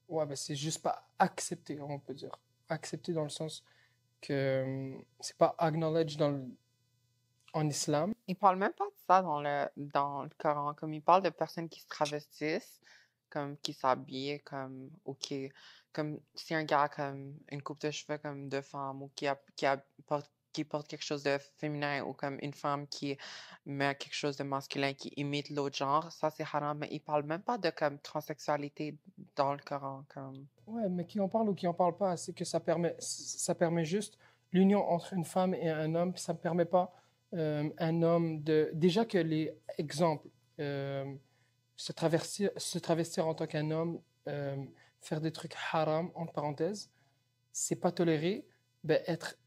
Ouais, ben c'est juste pas accepté, on peut dire. Accepté dans le sens que c'est pas acknowledged en islam. Il parle même pas de ça dans le Coran. Comme il parle de personnes qui se travestissent, comme qui s'habillent, comme ou comme si un gars comme une coupe de cheveux comme de femme ou qui porte quelque chose de féminin ou comme une femme qui met quelque chose de masculin qui imite l'autre genre, ça c'est haram. Mais il parle même pas de comme transsexualité dans le Coran, comme. Ouais, mais qui en parle ou qui en parle pas, c'est que ça permet juste l'union entre une femme et un homme, puis ça ne permet pas un homme de... Déjà que les exemples, se travestir en tant qu'un homme, faire des trucs haram, entre parenthèses, c'est pas toléré. Ben, être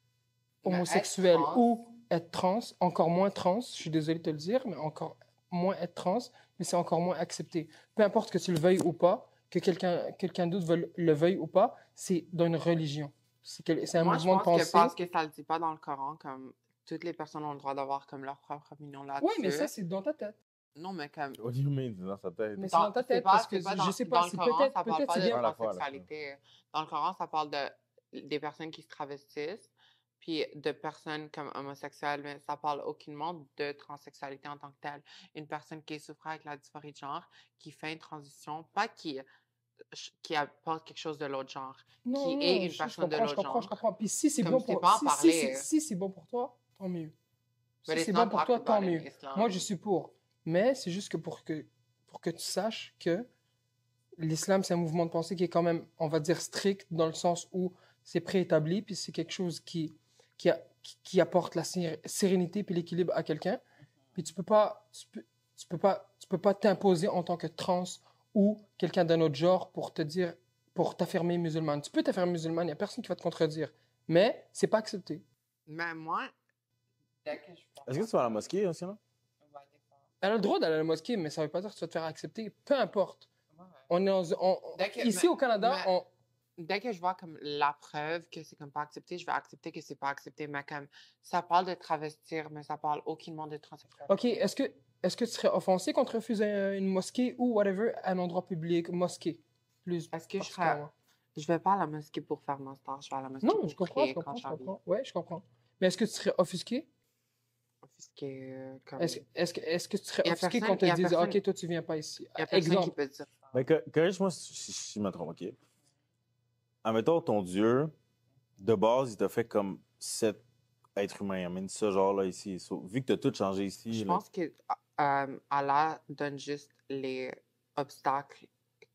homosexuel être trans. ou être trans, encore moins trans, je suis désolé de te le dire, mais encore moins être trans, mais c'est encore moins accepté. Peu importe que tu le veuilles ou pas, que quelqu'un d'autre le veuille ou pas, c'est dans une religion. C'est un Moi, mouvement de je pense pensée. parce que ça le dit pas dans le Coran, comme toutes les personnes ont le droit d'avoir comme leur propre opinion là-dessus. Oui, mais ça, c'est dans ta tête. Non, mais comme. What do you mean? C'est dans sa tête. Mais c'est dans ta tête, parce que je sais pas, dans le c'est Coran, peut-être ça parle pas c'est de bien. transsexualité. Dans le Coran, ça parle des personnes qui se travestissent, puis de personnes comme homosexuelles, mais ça parle aucunement de transsexualité en tant que telle. Une personne qui souffre avec la dysphorie de genre, qui fait une transition, pas qui qui apporte quelque chose de l'autre genre, Non, qui non, est une je personne de comprends, l'autre genre. je comprends. Puis si c'est Comme bon c'est pour... pas en Si, parler. si c'est bon pour toi, tant mieux. But Si it's c'est not bon pour talked toi, about tant in mieux. Islam. Moi, je suis pour. Mais c'est juste que pour que tu saches que l'islam, c'est un mouvement de pensée qui est quand même, on va dire, strict dans le sens où c'est préétabli, puis c'est quelque chose qui apporte la sérénité puis l'équilibre à quelqu'un. Puis tu peux pas t'imposer en tant que trans ou quelqu'un d'un autre genre pour te dire, pour t'affirmer musulmane. Tu peux t'affirmer musulmane, il y a personne qui va te contredire. Mais c'est pas accepté. Mais moi, dès que je Est-ce que tu vas à la mosquée aussi, là? Elle a le droit d'aller à la mosquée, mais ça veut pas dire que tu vas te faire accepter. Peu importe. On est ici au Canada, dès que je vois comme la preuve que c'est comme pas accepté, je vais accepter que c'est pas accepté. Mais comme ça parle de travestir, mais ça parle aucunement de transsexuel. OK, est-ce que tu serais offensé qu'on te refuse une mosquée ou whatever, un endroit public, mosquée? Plus Est-ce que je serais. particulièrement. Je vais pas à la mosquée pour faire mon star, je vais à la mosquée Non, pour je comprends, prier je comprends, quand je j'habille. comprends. Ouais, je comprends. Mais est-ce que tu serais offusqué? Offusqué, comme. Est-ce que tu serais Y a offusqué personne- qu'on te y a dise, personne- OK, toi, tu viens pas ici? Il y a personne qui Exemple. peut dire ça. Mais corrige-moi si je me trompe, OK? Admettons, ton Dieu, de base, il t'a fait comme cet être humain. Amène ça, genre, là, ici. So, vu que t'as tout changé ici, Je là, pense que Allah donne juste les obstacles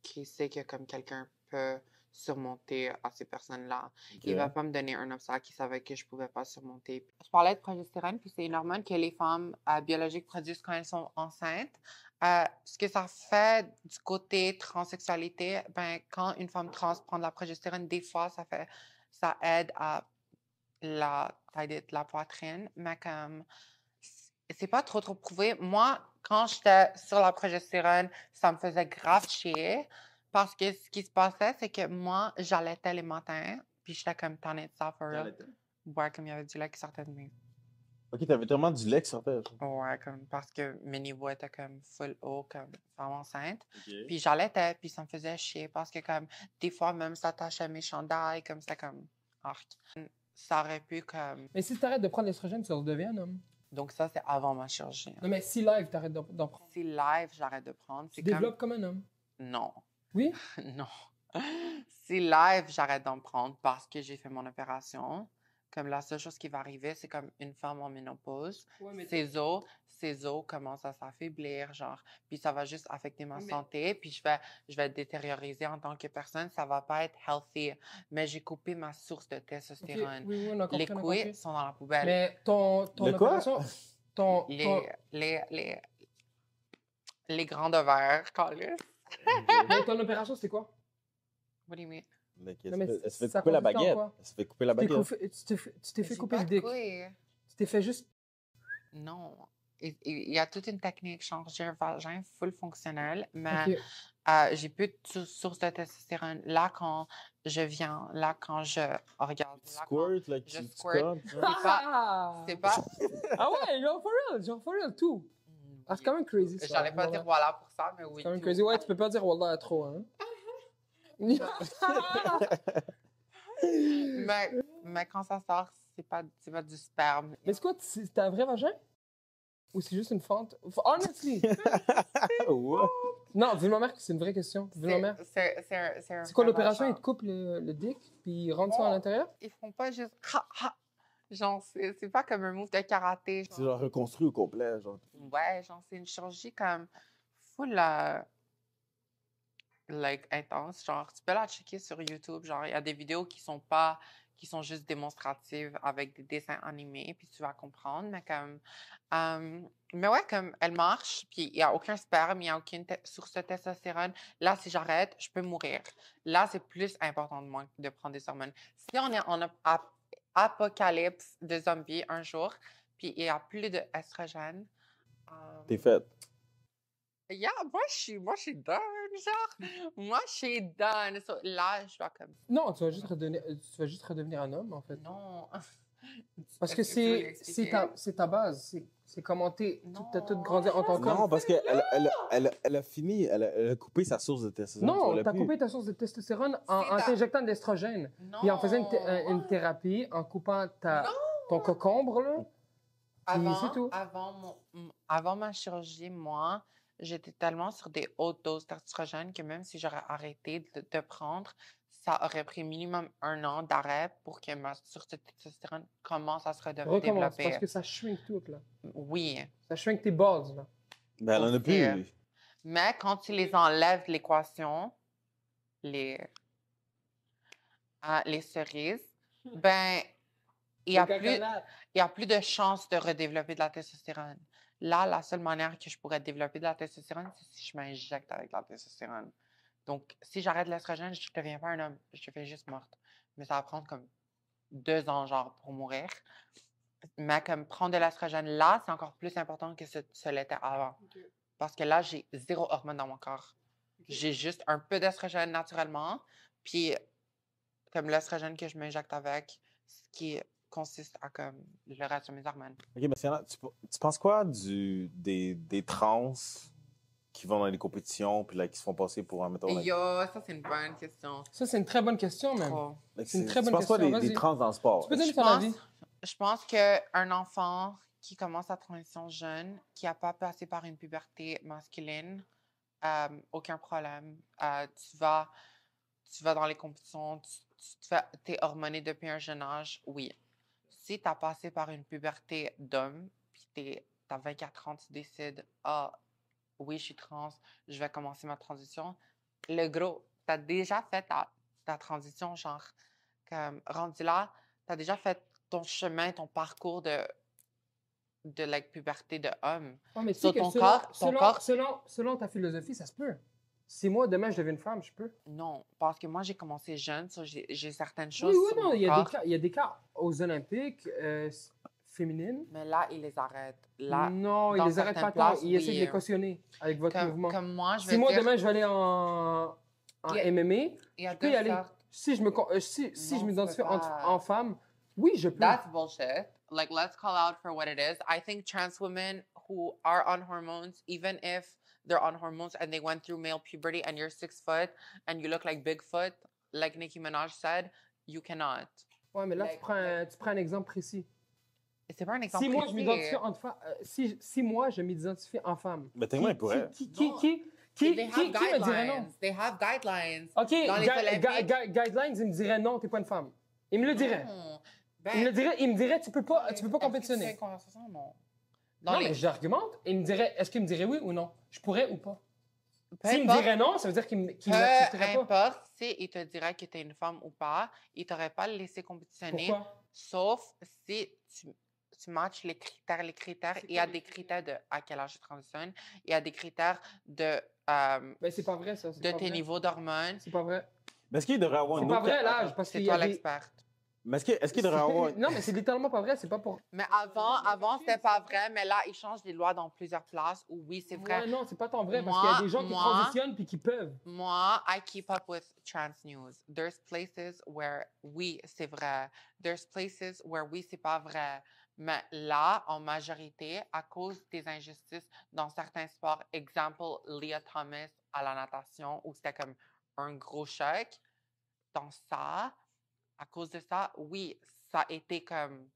qu'il sait que comme quelqu'un peut surmonter à ces personnes-là. OK. Il va pas me donner un obstacle qu'il savait que je pouvais pas surmonter. Je parlais de progestérone, puis c'est une hormone que les femmes biologiques produisent quand elles sont enceintes. Ce que ça fait du côté transsexualité, ben, quand une femme trans prend de la progestérone, des fois, ça aide à la taille de la poitrine, mais comme c'est pas trop prouvé. Moi, quand j'étais sur la progestérone, ça me faisait grave chier parce que ce qui se passait, c'est que moi, j'allaitais les matins, puis j'étais comme tannée de ça for real. Ouais, comme il y avait du lait qui sortait de mes... OK, t'avais tellement du lait qui sortait. Ouais, comme parce que mes niveaux étaient comme full haut, comme femme enceinte. OK. Puis j'allaitais, puis ça me faisait chier parce que comme des fois, même ça attachait à mes chandails, comme ça, comme... arc. Ça aurait pu comme... Mais si tu arrêtes de prendre l'estrogène, tu redeviens un homme. Donc ça, c'est avant ma chirurgie. Non, mais si live, tu arrêtes d'en prendre. Si live, j'arrête de prendre, Tu c'est comme... développes comme un homme. Non. Oui? Non. Si live, j'arrête d'en prendre parce que j'ai fait mon opération. Comme la seule chose qui va arriver, c'est comme une femme en ménopause. Ouais, mais Ses os commencent à s'affaiblir, genre. Puis ça va juste affecter ma Mais- santé. Puis je vais être détérioriser en tant que personne. Ça va pas être healthy. Mais j'ai coupé ma source de Ok, testostérone. oui, on a compris, Les on a couilles compris. sont dans la poubelle. Mais ton Le quoi? opération... Ton, Les grands ovaires, Carlis. mais ton opération, c'était quoi? What do you mean? Like, Non, mais elle se fait ça couper la consiste en baguette. quoi? Elle se fait couper la baguette. Tu t'es fait J'ai couper pas le de dick. couilles. Tu t'es fait juste... Non. Il y a toute une technique, changer un vagin full fonctionnel, mais Ok. j'ai plus de source de testostérone. Là, quand je viens, là, quand je regarde, Tu là, quand- squirt, like, je tu squirt. comes, tu vois. c'est pas... Ah ouais, genre for real, tout. Ah, c'est quand même crazy, ça. J'allais pas dire voilà pour ça, mais oui. C'est quand même tout. crazy. Ouais, tu peux pas dire Wallah à trop, hein. Mais quand ça sort, c'est pas du sperme. Mais c'est quoi, c'est un vrai vagin? Ou c'est juste une fente? Honestly! What? Non, dis-moi, mère, que c'est une vraie question. Dis-moi, mère. C'est C'est quoi l'opération? Ils te coupent le dick, puis ils rentrent ça à l'intérieur? Ils font pas juste ha ha. Genre, c'est pas comme un move de karaté. C'est genre reconstruit au complet, genre. Ouais, genre, c'est une chirurgie comme full like intense. Genre, tu peux la checker sur YouTube. Genre, il y a des vidéos qui sont juste démonstratives avec des dessins animés, puis tu vas comprendre. Mais comme, mais ouais, comme elle marche, puis il y a aucun sperme, il y a aucune source de testostérone. Là, si j'arrête, je peux mourir. Là, c'est plus important de moi de prendre des hormones. Si on est en apocalypse de zombies un jour, puis il y a plus d'estrogène. T'es faite. Yeah, moi, je suis done, genre. Moi, je suis done. So, là, je dois comme... Non, tu vas juste redevenir un homme, en fait. Non. Parce que Est-ce tu veux l'expliquer? c'est ta base. C'est comment t'as tout grandi en tant Non, qu'homme. parce qu'elle a fini, elle a coupé sa source de testostérone. Non, tu t'as l'as coupé ta source de testostérone en C'est ta- t'injectant de l'estrogène. Non. Puis en faisant une thérapie, en coupant ton cocombre, là. Puis c'est tout. Avant ma chirurgie, moi, j'étais tellement sur des hautes doses d'estrogène que même si j'aurais arrêté de prendre, ça aurait pris minimum 1 an d'arrêt pour que ma sûreté de testostérone commence à se Recommence, redévelopper. parce que ça shrink tout, là. Oui. Ça shrink tes balls, là. Ben, elle en a Aussi, plus. Mais quand tu les enlèves de l'équation, les cerises, ben, il y a plus de chances de redévelopper de la testostérone. Là, la seule manière que je pourrais développer de la testostérone, c'est si je m'injecte avec la testostérone. Donc, si j'arrête l'estrogène, je ne deviens pas un homme, je deviens juste morte. Mais ça va prendre comme 2 ans, genre, pour mourir. Mais comme prendre de l'estrogène là, c'est encore plus important que ce l'était avant. Okay. Parce que là, j'ai 0 hormone dans mon corps. Okay. J'ai juste un peu d'estrogène naturellement, puis comme l'estrogène que je m'injecte avec, ce qui consiste à comme le reste de mes hormones. OK, mais Sienna, tu penses quoi des trans qui vont dans les compétitions puis là, qui se font passer pour un mettons. Ça, c'est une bonne question. Ça, c'est une très bonne question, même. Trop. C'est une très bonne question. Tu penses quoi des trans dans le sport? Tu peux donner ton avis? Je pense qu'un enfant qui commence sa transition jeune, qui n'a pas passé par une puberté masculine, aucun problème. Tu vas dans les compétitions, tu es hormoné depuis un jeune âge, oui. Si tu as passé par une puberté d'homme, puis tu as 24 ans, tu décides, oui, je suis trans, je vais commencer ma transition. Le gros, tu as déjà fait ta transition, genre, comme rendu là, tu as déjà fait ton chemin, ton parcours de la puberté de homme. Ouais, mais so, ton corps, selon ta philosophie, ça se peut. Si moi, demain, je deviens une femme, je peux. Non, parce que moi, j'ai commencé jeune, so j'ai certaines choses. Oui, non, il y a des cas aux Olympiques féminines. Mais là, ils les arrêtent. Là, non, ils les arrêtent pas tant. Ils essaient de les cautionner avec votre mouvement. Comme moi, je vais si moi, demain, je vais aller en MMA, je peux y aller. Si je m'identifie en femme, oui, je peux. That's bullshit. Like, let's call out for what it is. I think trans women who are on hormones, even if they're on hormones and they went through male puberty and you're 6 foot and you look like Bigfoot, like Nicki Minaj said, you cannot. Ouais, mais là, tu prends un exemple précis. C'est pas un exemple si précis. Moi, je m'identifie si moi, je m'identifie en femme. Mais tellement, il pourrait. Qui me dirait non? They have guidelines. OK, guidelines, il me dirait non, t'es pas une femme. Il me le dirait. Il me dirait, tu peux pas compétitionner. Non, mais j'argumente. Est-ce qu'il me dirait oui ou non? Je pourrais ou pas? S'il me dirait non, ça veut dire qu'il m'accepterait pas. Peu importe s'il te dirait que tu es une femme ou pas, il t'aurait pas laissé compétitionner. Pourquoi? Sauf si tu matches les critères. Il y a des critères de à quel âge tu transitionnes. Il y a des critères de c'est pas vrai, ça. De tes niveaux d'hormones. C'est pas vrai. Mais est-ce qu'il devrait avoir une autre... C'est pas vrai, l'âge, parce que c'est toi l'experte. Mais est-ce qu'il devrait avoir... Non, mais c'est littéralement pas vrai, c'est pas pour... Mais avant c'était pas vrai, mais là, ils changent les lois dans plusieurs places où oui, c'est vrai. Ouais, non, c'est pas tant vrai, parce qu'il y a des gens qui transitionnent puis qui peuvent. Moi, I keep up with trans news. There's places where oui, c'est vrai. There's places where oui, c'est pas vrai. Mais là, en majorité, à cause des injustices dans certains sports, exemple, Leah Thomas à la natation, où c'était comme un gros choc, dans ça... À cause de ça, oui, ça a été comme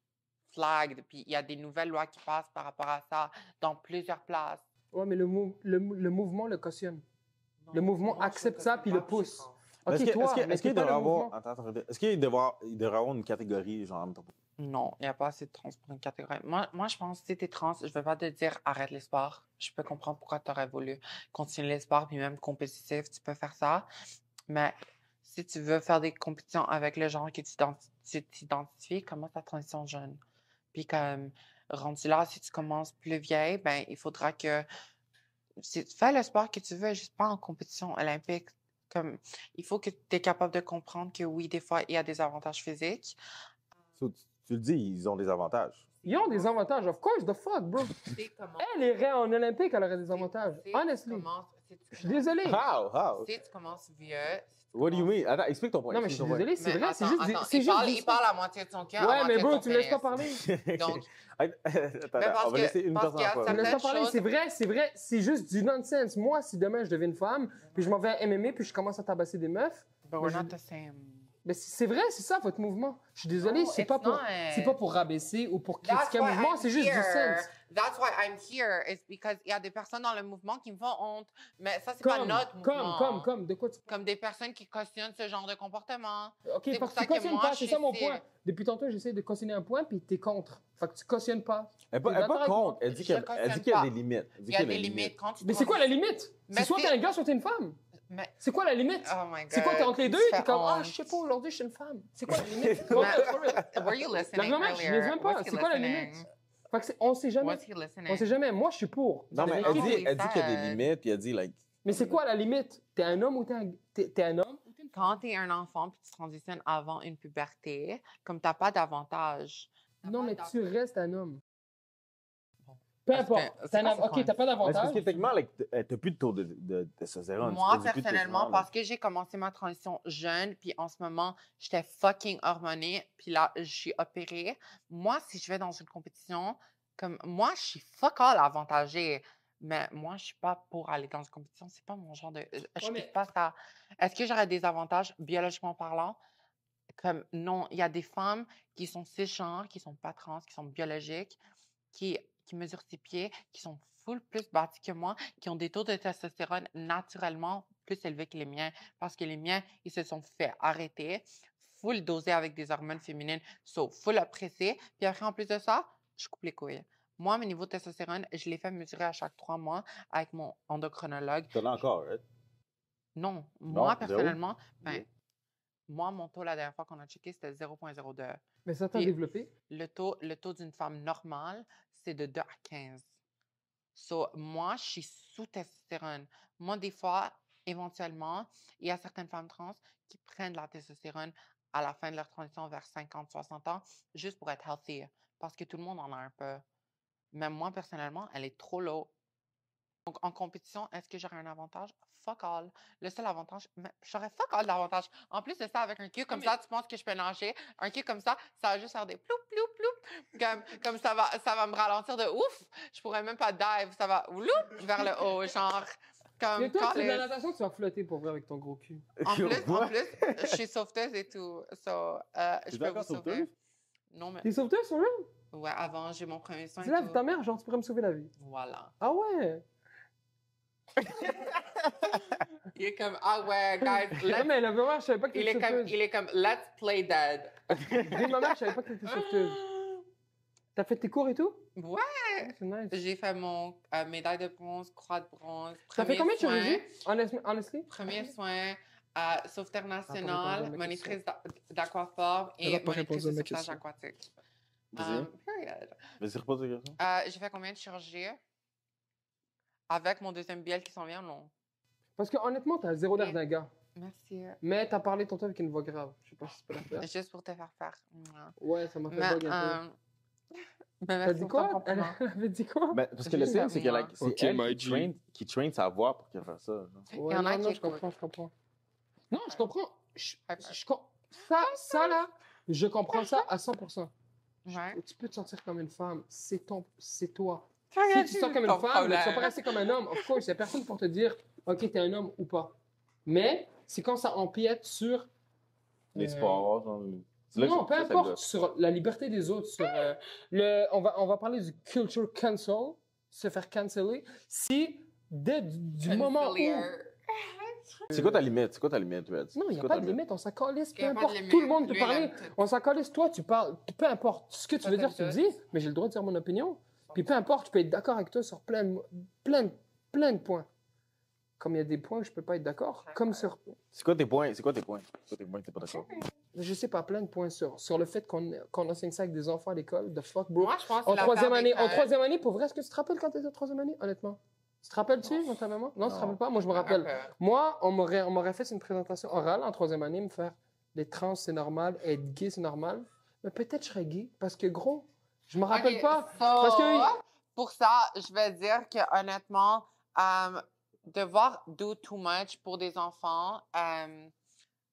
flagged. Puis il y a des nouvelles lois qui passent par rapport à ça dans plusieurs places. Oui, mais le mouvement le cautionne. Non, le mouvement accepte ça puis le pousse. Est-ce qu'il devrait avoir une catégorie, genre... Non, il n'y a pas assez de trans pour une catégorie. Moi, je pense que si tu es trans, je ne vais pas te dire arrête les sports. Je peux comprendre pourquoi tu aurais voulu continuer les sports, puis même compétitif, tu peux faire ça. Mais... si tu veux faire des compétitions avec le genre que tu t'identifies, commence ta transition jeune. Puis comme rendu là, si tu commences plus vieille, ben il faudra que fais le sport que tu veux, juste pas en compétition olympique. Comme il faut que tu es capable de comprendre que oui, des fois, il y a des avantages physiques. So, tu le dis, ils ont des avantages. Ils ont des avantages, of course, the fuck, bro. Elle irait en olympique, elle aurait des avantages. Honestly. Je suis désolé. How? Si tu commences vieux... What do you mean? Attends, explique ton point. Non, mais je suis désolé, c'est vrai, c'est juste... Il parle à moitié de son cœur. Ouais, mais bro, tu me laisses pas parler. Donc... on va laisser une personne à Tu me laisses pas parler, c'est vrai, c'est juste du nonsense. Moi, si demain je deviens une femme, puis je m'en vais à MMA, puis je commence à tabasser des meufs... But we're not the same. Mais c'est vrai, c'est ça votre mouvement. Je suis désolé, No, c'est it's pas pour rabaisser ou pour That's critiquer un why mouvement, I'm c'est juste du here. sens. That's why I'm here. It's because il y a des personnes dans le mouvement qui me font honte. Mais ça, c'est pas notre mouvement. De quoi tu... Comme des personnes qui cautionnent ce genre de comportement. OK, C'est fait pour que ça tu que cautionnes moi, pas, je c'est suis ça mon ici. point. Depuis tantôt, j'essaie de cautionner un point, puis t'es contre. Fait que tu cautionnes pas. Elle T'es n'est d'accord pas avec contre. moi? Elle dit Je qu'il y a cautionne des pas. limites. Elle dit Il y a qu'il des limites. Quand tu Mais c'est quoi la transitions- limite? Mais C'est soit c'est- t'es un gars, soit t'es une femme. Mais- C'est quoi la limite? Oh my God. C'est quoi, t'es entre les deux? Tu T'es fais comme, honte. je sais pas, aujourd'hui, je suis une femme. C'est quoi la limite? Mais- For real. Were you listening La maman, je earlier? les aime pas. Was he C'est quoi la listening? limite? Fait que on sait jamais. Was he listening? On sait jamais. Moi, je suis pour. Non, mais That's elle what dit, we elle dit qu'il y a des said. limites, puis elle dit, like, Mais c'est quoi la limite? T'es un homme ou t'es un homme? Quand tu es un enfant puis tu transitionnes avant une puberté, comme tu n'as pas d'avantage. Non, mais tu restes un homme. Bon. Peu Parce que importe. c'est T'es un quoi, homme. c'est OK, quoi? t'as pas mais c'est parce d'avantage. que techniquement, like, t'as plus de taux de testostérone. Moi, Tu produis plus de personnellement, testostérone. parce que j'ai commencé ma transition jeune, puis en ce moment, j'étais fucking hormonée, puis là, je suis opérée. Moi, si je vais dans une compétition, comme moi, je suis fuck all avantagée. Mais moi, je suis pas pour aller dans une compétition. C'est pas mon genre de. Je mais- kiffe pas ça. Est-ce que j'aurais des avantages biologiquement parlant? Comme non, il y a des femmes qui sont cisgenres, qui sont pas trans, qui sont biologiques, qui mesurent 6 pieds, qui sont full plus bâties que moi, qui ont des taux de testostérone naturellement plus élevés que les miens, parce que les miens, ils se sont fait arrêter, full dosés avec des hormones féminines, so full oppressés. Puis après, en plus de ça, je coupe les couilles. Moi, mes niveaux de testostérone, je les fais mesurer à chaque 3 mois avec mon endocrinologue. T'en as encore, right? Non, moi, zéro? personnellement, ben, Zéro. moi, mon taux, la dernière fois qu'on a checké, c'était 0,02. Mais ça t'a Puis- développé. Le taux d'une femme normale, c'est de 2 à 15. So, moi, je suis sous testostérone. Moi, des fois, éventuellement, il y a certaines femmes trans qui prennent de la testostérone à la fin de leur transition vers 50, 60 ans, juste pour être healthy, parce que tout le monde en a un peu. Mais moi, personnellement, elle est trop low. Donc, en compétition, est-ce que j'aurais un avantage? Fuck all. Le seul avantage, mais j'aurais fuck all d'avantage. En plus de ça, avec un cul comme ça, tu penses que je peux nager. Un cul comme ça va juste faire des ploup, ploup, ploup. Comme ça va me ralentir de ouf. Je pourrais même pas dive. Ça va loup vers le haut, genre. Comme Mais toi, quand c'est de la les- natation que tu vas flotter pour vrai avec ton gros cul. en plus, Quoi? je suis sauveteuse et tout. So, je T'es peux vous encore sauver. sauveteuse? Non, mais T'es sauveteur, sur real? ouais, avant, j'ai mon premier soin. C'est et là, tout. ta mère, genre, tu pourrais me sauver la vie. Voilà. Ah ouais? Il est comme, ah ouais, guys, Non, mais la mère, je savais pas que il t'étais est comme, sauveteuse. il est comme, let's play dead. Dis, ma mère, je savais pas que t'étais sauveteuse. T'as fait tes cours et tout? Ouais. Ah, c'est nice. J'ai fait mon médaille de bronze, croix de bronze. T'as fait combien de soin- chirurgie? Honestly? Premier soin, sauveteur pas national, répondu à ma monitrice d'aquaforme Elle a et pas répondu monitrice à de ma sauvetage question. aquatique. Vas-y. Period. Vas-y, repose la question. J'ai fait combien de chirurgies? Avec mon deuxième biel qui s'en vient, non? Parce que honnêtement, t'as zéro l'air d'un gars. Merci. Mais t'as parlé tantôt avec une voix grave. Je sais pas si tu peux la faire. Juste pour te faire faire. Mouah. Ouais, ça m'a fait Mais, bug un peu. mais T'as merci dit pour ton quoi? Elle compliment. avait dit quoi? Ben, parce que le Juste thing, à c'est que moi. like, c'est Ok, elle my G. qui train sa voix pour qu'elle fasse ça. genre. Ouais, Il y en a non, qui je comprends, écoutent. je comprends. Non, je comprends. Ouais. Ça là, je comprends ça à 100%. Ouais. Tu peux te sentir comme une femme, c'est toi. Si Si tu te sens comme une femme, mais tu vas pas rester comme un homme. Of course, il n'y a personne pour te dire, OK, t'es un homme ou pas. Mais c'est quand ça empiète sur... Les euh, sports, genre. c'est là que Non, peu ça importe, bloque. sur la liberté des autres, sur on va parler du culture cancel, se faire canceller. Si dès du moment où... C'est quoi ta limite? C'est quoi ta limite, Red? Non, il n'y C'est a quoi pas ta de limite, on s'en calisse, Il peu y a pas de importe. limite. Tout le monde peut Lui, parler. il aime tout. On s'en calisse, toi, tu parles, peu importe ce que tu Toi, veux dire, tu t'aimes le dis, mais j'ai le droit de dire mon opinion. Puis peu importe, je peux être d'accord avec toi sur plein de points. Comme il y a des points où je peux pas être d'accord, comme sur, C'est quoi tes points? C'est quoi tes points? C'est quoi tes points que t'es pas d'accord? je sais pas, plein de points sur le fait qu'on enseigne ça avec des enfants à l'école, the fuck, bro. Moi, je pense que En la troisième part année, d'école- en troisième année, pour vrai, est-ce que tu te rappelles quand tu étais en troisième année, honnêtement? Tu te rappelles-tu, dans ta maman? Non, tu te Non. rappelles pas? Moi, je me rappelle. Moi, on m'aurait fait une présentation orale en troisième année, me faire les trans, c'est normal, être gay, c'est normal. Mais peut-être je serais gay, parce que gros, je me rappelle Ok, pas. so, Parce que- pour ça, je vais dire que honnêtement, devoir do too much pour des enfants,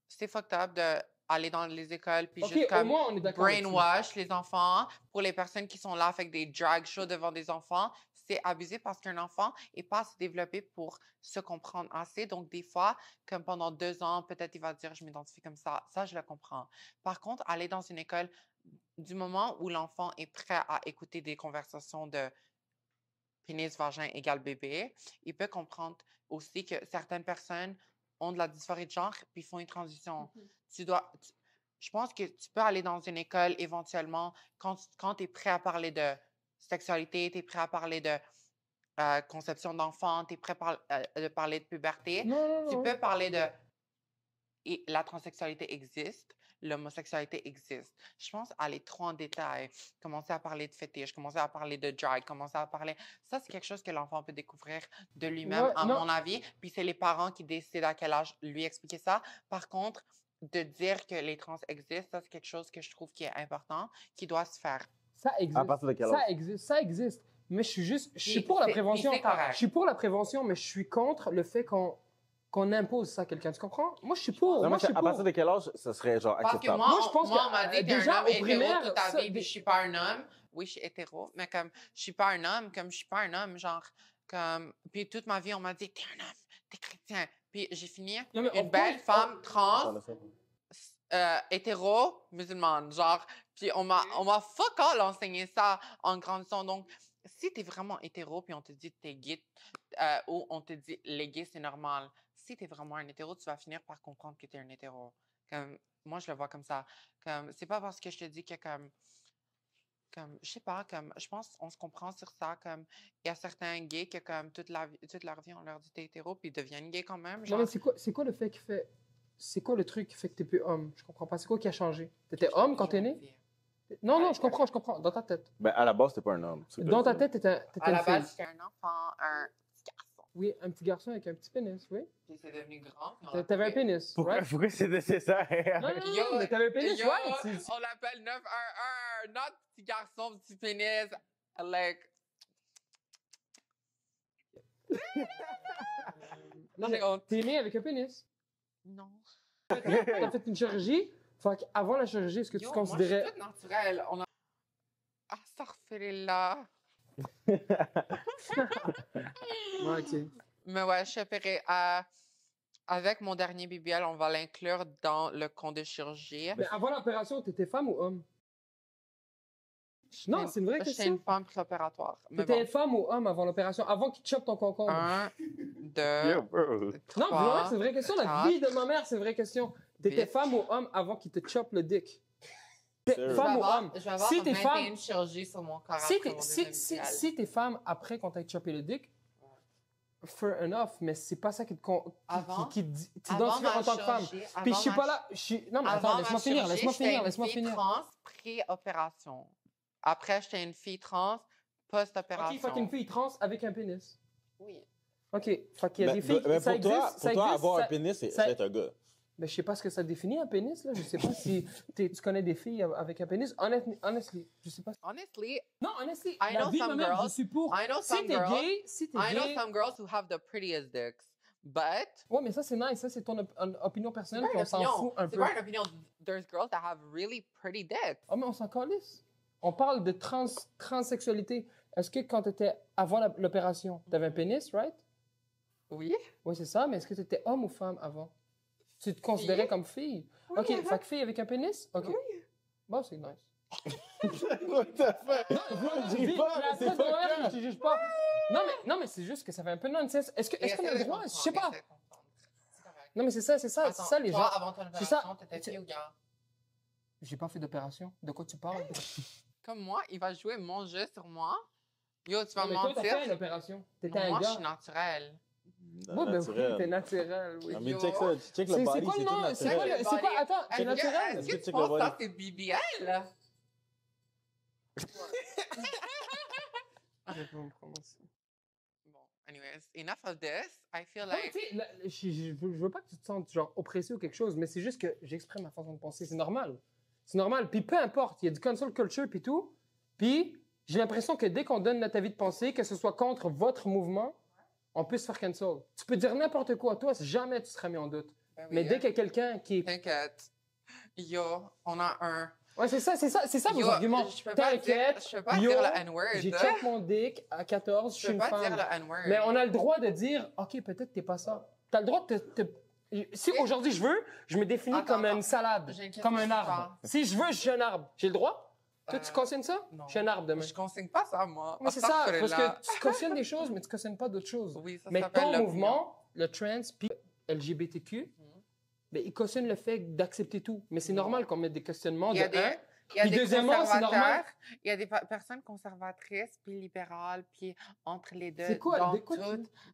c'est fucked up d'aller dans les écoles puis Ok, juste au comme moins, on est d'accord. là-dessus. brainwash les enfants pour les personnes qui sont là avec des drag shows devant des enfants. c'est abusé parce qu'un enfant n'est pas assez développé pour se comprendre assez. Donc, des fois, comme pendant 2 ans, peut-être il va dire, je m'identifie comme ça. Ça, je le comprends. Par contre, aller dans une école, du moment où l'enfant est prêt à écouter des conversations de pénis, vagin égale bébé, il peut comprendre aussi que certaines personnes ont de la dysphorie de genre puis font une transition. Je pense que tu peux aller dans une école éventuellement quand tu es prêt à parler de sexualité, tu es prêt à parler de conception d'enfant, tu es prêt de parler de puberté. Non, Tu non. peux parler de et la transsexualité existe, l'homosexualité existe. Je pense aller trop en détail, commencer à parler de fétiche, commencer à parler de drag, commencer à parler... Ça, c'est quelque chose que l'enfant peut découvrir de lui-même, Ouais, à non. mon avis. Puis c'est les parents qui décident à quel âge lui expliquer ça. Par contre, de dire que les trans existent, ça, c'est quelque chose que je trouve qui est important, qui doit se faire. Ça existe. À partir de quel âge? Ça existe. Mais je suis pour la Puis prévention. c'est correct. Je suis pour la prévention, mais je suis contre le fait qu'on impose ça à quelqu'un. Tu comprends? Moi, je suis pour. Non, Moi, mais je suis à pour. partir de quel âge ça serait genre Parce que acceptable? moi, je pense on m'a dit que t'es déjà, un homme au hétéro primaire, toute ta ça, vie, puis je suis pas un homme. Oui, je suis hétéro, mais comme je suis pas un homme, comme je suis pas un homme, genre, comme... Puis toute ma vie, on m'a dit, t'es un homme, t'es chrétien. Puis j'ai fini Non, mais une belle femme trans, Attends, hétéro, musulmane, genre. Puis on m'a fuck all enseigné ça en grandissant. Donc, si t'es vraiment hétéro, puis on te dit que t'es gay, ou on te dit les gays, c'est normal. Si t'es vraiment un hétéro, tu vas finir par comprendre que t'es un hétéro. Comme, moi, je le vois comme ça. Comme, c'est pas parce que je te dis que comme je sais pas, comme, je pense qu'on se comprend sur ça, comme, il y a certains gays que, comme, toute leur vie, on leur dit t'es hétéro, puis ils deviennent gays quand même, Non, genre. mais c'est quoi le fait qui fait. C'est quoi le truc qui fait que t'es plus homme? Je comprends pas. C'est quoi qui a changé? T'étais homme quand t'es né? Non, je comprends. Dans ta tête. Ben, à la base, t'es pas un homme. c'est Dans ta ça. tête, t'étais À la une base, fille. j'étais un enfant, un petit garçon. Oui, un petit garçon avec un petit pénis, oui. Puis c'est devenu grand. puis on T'avais un l'appelait- pénis, Pourquoi, right? pourquoi c'est nécessaire? Non, non, Yo, non, mais t'avais un pénis, yo, right? on l'appelle 911, notre petit garçon, petit pénis. Like, Non, j'ai mais honte. t'es né avec un pénis. Non. T'as fait une chirurgie. Fait qu'avant la chirurgie, est-ce que tu Yo, considérais. moi, je suis toute naturelle. On a... Ah, ça refait là. Ouais, ok. Mais ouais, je suis opérée avec mon dernier BBL, on va l'inclure dans le compte de chirurgie. Mais avant l'opération, t'étais femme ou homme? Non, c'est une vraie J'étais question. une femme préopératoire. Mais T'étais bon. femme ou homme avant l'opération? Avant qu'il te chope ton concombre? 1, 2, Yeah, bro. Non, 3. vraiment, c'est une vraie question. La quatre, vie de ma mère, c'est une vraie question. T'étais huit. femme ou homme avant qu'il te chope le dick? Sure. Femme ou homme? Je vais avoir Si t'es 21 femme, chirurgies sur mon corps si après t'es mon si, deuxième si, BBL. si t'es femme après qu'on t'ait chopé le dick, fair enough, mais c'est pas ça qui te Avant- qui Avant t'identifie ma en tant que femme. chirurgie, Puis je avant suis ma pas là. Non, mais attends, Avant laisse-moi ma finir, chirurgie, laisse-moi j'étais finir, une laisse-moi fille finir. trans pré-opération. Après, j'étais une fille trans post-opération. Ok, fait qu'une fille trans avec un pénis. Oui. Ok, fait qu'il y a des Ben, filles. ben, ça pour toi, existe, ça pour toi, existe, avoir ça- un pénis, c'est ça- être un gars. Ben, je sais pas ce que ça définit un pénis, là. Je sais pas si tu connais des filles avec un pénis. Honestly, je sais pas. Honestly, Non, honestly, I la know vie de ma some mère, je girls- suis pour. I know Si some t'es girls. gay, si t'es I know gay. some girls who have the prettiest dicks, but Ouais, mais ça, c'est nice. Ça, c'est ton opinion c'est personnelle, pas puis une on s'en opinion. fout un C'est peu. pas une opinion. There's girls that have really pretty dicks. Oh, mais on s'en calisse. On parle de transsexualité. Est-ce que quand t'étais avant l'opération, t'avais un pénis, right? Oui. Oui, c'est ça, mais est-ce que t'étais homme ou femme avant? Tu te considérais comme fille? Oui, Ok, avant. fait que fille avec un pénis? Ok. Oui. Bon, c'est nice. What the fuck? Je dis pas, mais c'est pas je grave. te juge pas. Non, mais c'est juste que ça fait un peu nonsense. Est-ce qu'on a le droit? Je sais pas. Non, mais c'est ça, les gens. Avant ton c'est ça. opération, t'étais fille ou gars? J'ai pas fait d'opération. De quoi tu parles? Comme moi, il va jouer mon jeu sur moi. Yo, tu vas Non, me mais toi, t'as mentir. fait une opération. T'étais Non, un moi, je gars. suis naturelle. Oui, ben oui, t'es naturel, oui. Ah, mais Yo. check ça, check le C'est body, quoi c'est le tout nom? C'est quoi, naturel. c'est quoi? Attends, c'est Est-ce naturel. que Check tu le penses body. que ça, c'est BBL? Arrête de me prononcer. Bon, anyways, enough of this. I feel Non, mais like... tu sais, je veux pas que tu te sentes genre oppressé ou quelque chose, mais c'est juste que j'exprime ma façon de penser. C'est normal. C'est normal. Puis peu importe, il y a du cancel culture puis tout. Puis j'ai l'impression que dès qu'on donne notre avis de pensée, que ce soit contre votre mouvement, on peut se faire cancel. Tu peux dire n'importe quoi. Toi, jamais tu seras mis en doute. Ben oui, Mais dès hein. qu'il y a quelqu'un qui est... T'inquiète. Yo, on a un Ouais, c'est ça vos Yo, arguments. je peux pas T'inquiète, je peux pas yo, dire le N-word. j'ai check mon dick à 14, je Je suis peux une pas femme. dire le N-word. Mais on a le droit de dire, OK, peut-être t'es pas ça. T'as le droit de Si aujourd'hui je veux, je me définis Attends, comme une salade, j'ai une question comme un pour arbre. Si je veux, je suis un arbre. J'ai le droit? Toi, tu cautionnes ça? non. Je suis un arbre demain. Je consigne pas ça, moi. Mais c'est ça, parce que tu cautionnes des choses, mais tu cautionnes pas d'autres choses. Oui, ça Mais s'appelle ton l'opinion. mouvement, le trans, puis LGBTQ, ben, il cautionne le fait d'accepter tout. Mais c'est normal qu'on mette des questionnements Il y a de des, un. il y a Puis des deuxièmement, c'est normal. conservateurs, il y a des personnes conservatrices, puis libérales, puis entre les deux, C'est quoi? dans, De quoi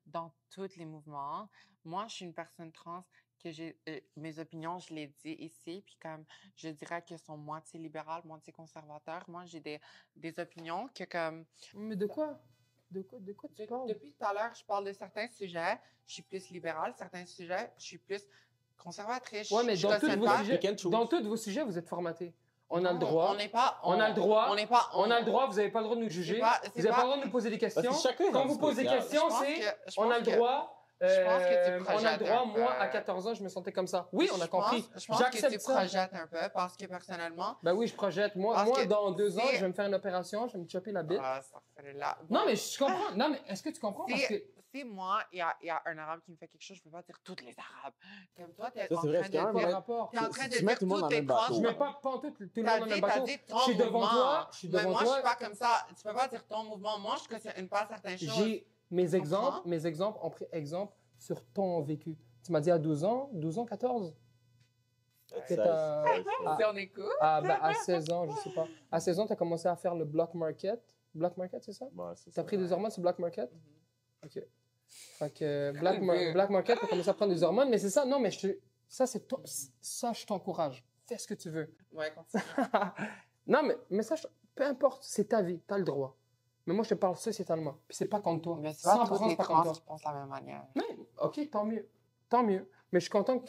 dans tous les mouvements. Moi, je suis une personne trans que j'ai mes opinions, je les dis ici, puis comme je dirais qu'elles sont moitié libérales, moitié conservateurs. Moi, j'ai des opinions que comme... Mais de quoi? De quoi tu parles? Depuis tout à l'heure, je parle de certains sujets, je suis plus libérale, certains sujets, je suis plus conservatrice. Ouais, mais je dans tous cautionne vos pas. sujets, Pick and choose. dans tous vos sujets, vous êtes formatés. On a le Non, droit. On n'est pas... On a le droit. On n'est pas... On a le droit, vous n'avez pas le droit de nous juger. c'est Vous n'avez pas pas- le droit de nous poser des questions. Parce que chacun est Quand dans vous une posez des spéciale. questions, Je pense c'est que- je on a pense le que- droit. je pense que tu on a le projettes droit, un moi, peu. à 14 ans, je me sentais comme ça. Oui, on a compris. Je pense que tu J'accepte ça. projettes un peu parce que personnellement... Ben oui, je projette. Moi, Parce que dans 2 ans, si- je vais me faire une opération, je vais me choper la bite. Ah, ça fait là. Non, mais je comprends. Non, mais est-ce que tu comprends? Parce que Si moi, il y a un arabe qui me fait quelque chose, je ne peux pas dire tous les arabes. Comme toi, tu es Ça, en c'est vrai, train c'est quand de même quel dire... rapport? T'es en train de Tu mets dire tout le monde dans toutes le les même bateau. trans. Je mets pas en tout le monde T'as dans le dit, même t'as bateau. dit ton Je suis devant mouvement. toi. Je suis Mais devant moi, je suis toi. pas comme ça. Tu peux pas dire ton mouvement. Moi, je cautionne pas certaines choses. J'ai mes exemples. comprends? Mes exemples ont pris exemple sur ton vécu. Tu m'as dit à 12 ans, 14? Seize. Si on écoute. À 16 ans, je sais pas. À 16 ans, tu as commencé à faire le block market. Block market, c'est ça? Ouais, c'est Tu as ça. pris des hormones sur block market? OK. Fait que Comme black market, tu as commencé à prendre des hormones, mais c'est ça. Non, mais ça, c'est toi. Ça, je t'encourage. Fais ce que tu veux. Ouais, continue. Non, mais ça, peu importe, c'est ta vie, tu as le droit. Mais moi, je te parle sociétalement. Puis c'est pas contre toi. Mais c'est pas 100% tous les c'est pas trans contre toi. qui pensent de la même manière. Mais, OK, tant mieux. Tant mieux. Mais je suis content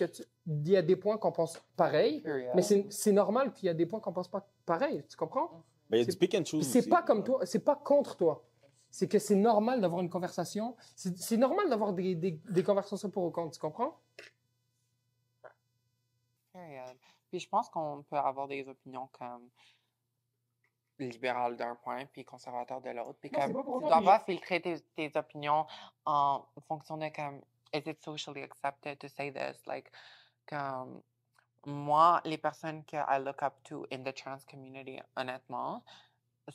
il y a des points qu'on pense pareil. Period. Mais c'est normal qu'il y a des points qu'on pense pas pareil. Tu comprends? Ben, il y a du pick and Puis choose. c'est aussi. pas comme toi, c'est pas contre toi. C'est que c'est normal d'avoir une conversation. C'est normal d'avoir des conversations pour ou contre. Tu comprends? Period. Puis je pense qu'on peut avoir des opinions comme libérales d'un point, puis conservateurs de l'autre. Puis Non, comme c'est pas pour tu autant, dois puis- pas filtrer tes opinions en fonction de comme is it socially accepted to say this? Like, comme moi, les personnes que I look up to in the trans community, honnêtement,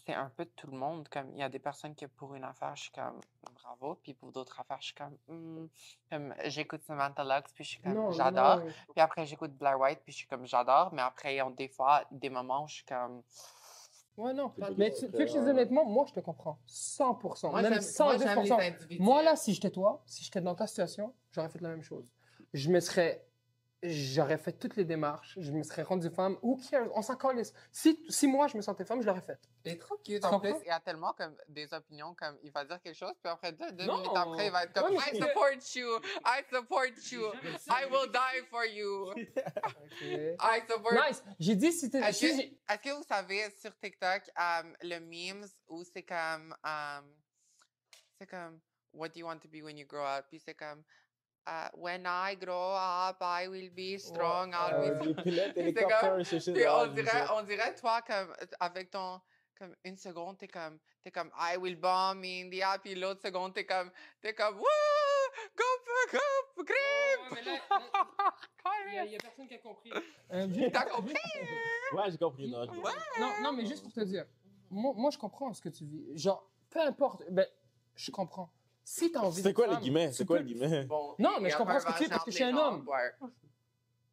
c'est un peu de tout le monde. Comme il y a des personnes que pour une affaire, je suis comme bravo, puis pour d'autres affaires, je suis comme j'écoute Samantha Lux, puis je suis comme Non, j'adore. non. Puis après, j'écoute Blair White, puis je suis comme j'adore. Mais après, il y a des fois des moments où je suis comme. Ouais, non. C'est Mais tout tu à veux que je te fait, dise honnêtement, moi, je te comprends. 100%. Moi, même j'aime 110%. les individus. Moi, là, si j'étais toi, si j'étais dans ta situation, j'aurais fait la même chose. J'aurais fait toutes les démarches, je me serais rendu femme. Who cares? On s'en calisse. Si moi, je me sentais femme, je l'aurais fait. Il est trop cute. Tu En plus, comprends? il y a tellement comme des opinions, comme il va dire quelque chose, puis après deux Non. minutes après, il va être comme Ouais, mais I c'est- support you, I support you, I will die for you, I support. Nice. J'ai dit si t'es. Est-ce si que, j'ai- est-ce que vous savez sur TikTok le memes où c'est comme What do you want to be when you grow up? Puis c'est comme When I grow up, I will be strong. I'll be Des pilotes C'est hélicoptères, c'est shit. Puis Ah, on j'ai vu ça. dirait, toi, comme, avec ton, comme, une seconde, t'es comme, I will bomb India, puis l'autre seconde, t'es comme, wouh, go, grip! Il y a personne qui a compris. T'as compris? Ouais, j'ai compris. Non, j'ai compris. Non, mais juste pour te dire, moi, je comprends ce que tu vis. Genre, peu importe, ben, je comprends. Si t'as envie C'est d'être quoi les femme, guillemets? tu C'est quoi peux- les guillemets? Bon, Non, mais il y je a comprends pas ce que un tu dis parce vagin que je suis un entre les homme. jambes, ouais.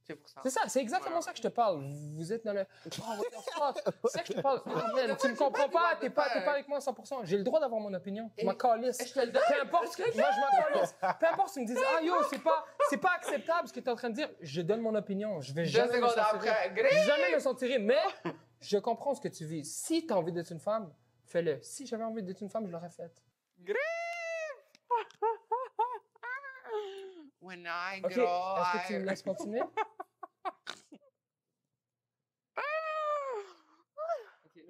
C'est pour ça. C'est ça, c'est exactement ça que je te parle. Vous êtes dans le. Oh, what the fuck? C'est ça que je te parle. Oh, man, tu me comprends pas, t'es pas avec moi à 100%. J'ai le droit d'avoir mon opinion. Je m'en calisse. Je te le donne. Peu importe ce que. Moi, je m'en calisse. Peu importe si tu me dis, ah yo, c'est pas acceptable ce que tu es en train de dire. Je donne mon opinion. Je vais 2 jamais me secondes sentir. après, grip! Jamais me sentir. Mais je comprends ce que tu vis. Si tu as envie d'être une femme, fais-le. Si j'avais envie d'être une femme, je l'aurais faite. Grip! When I OK. grow, Est-ce que tu me laisses continuer?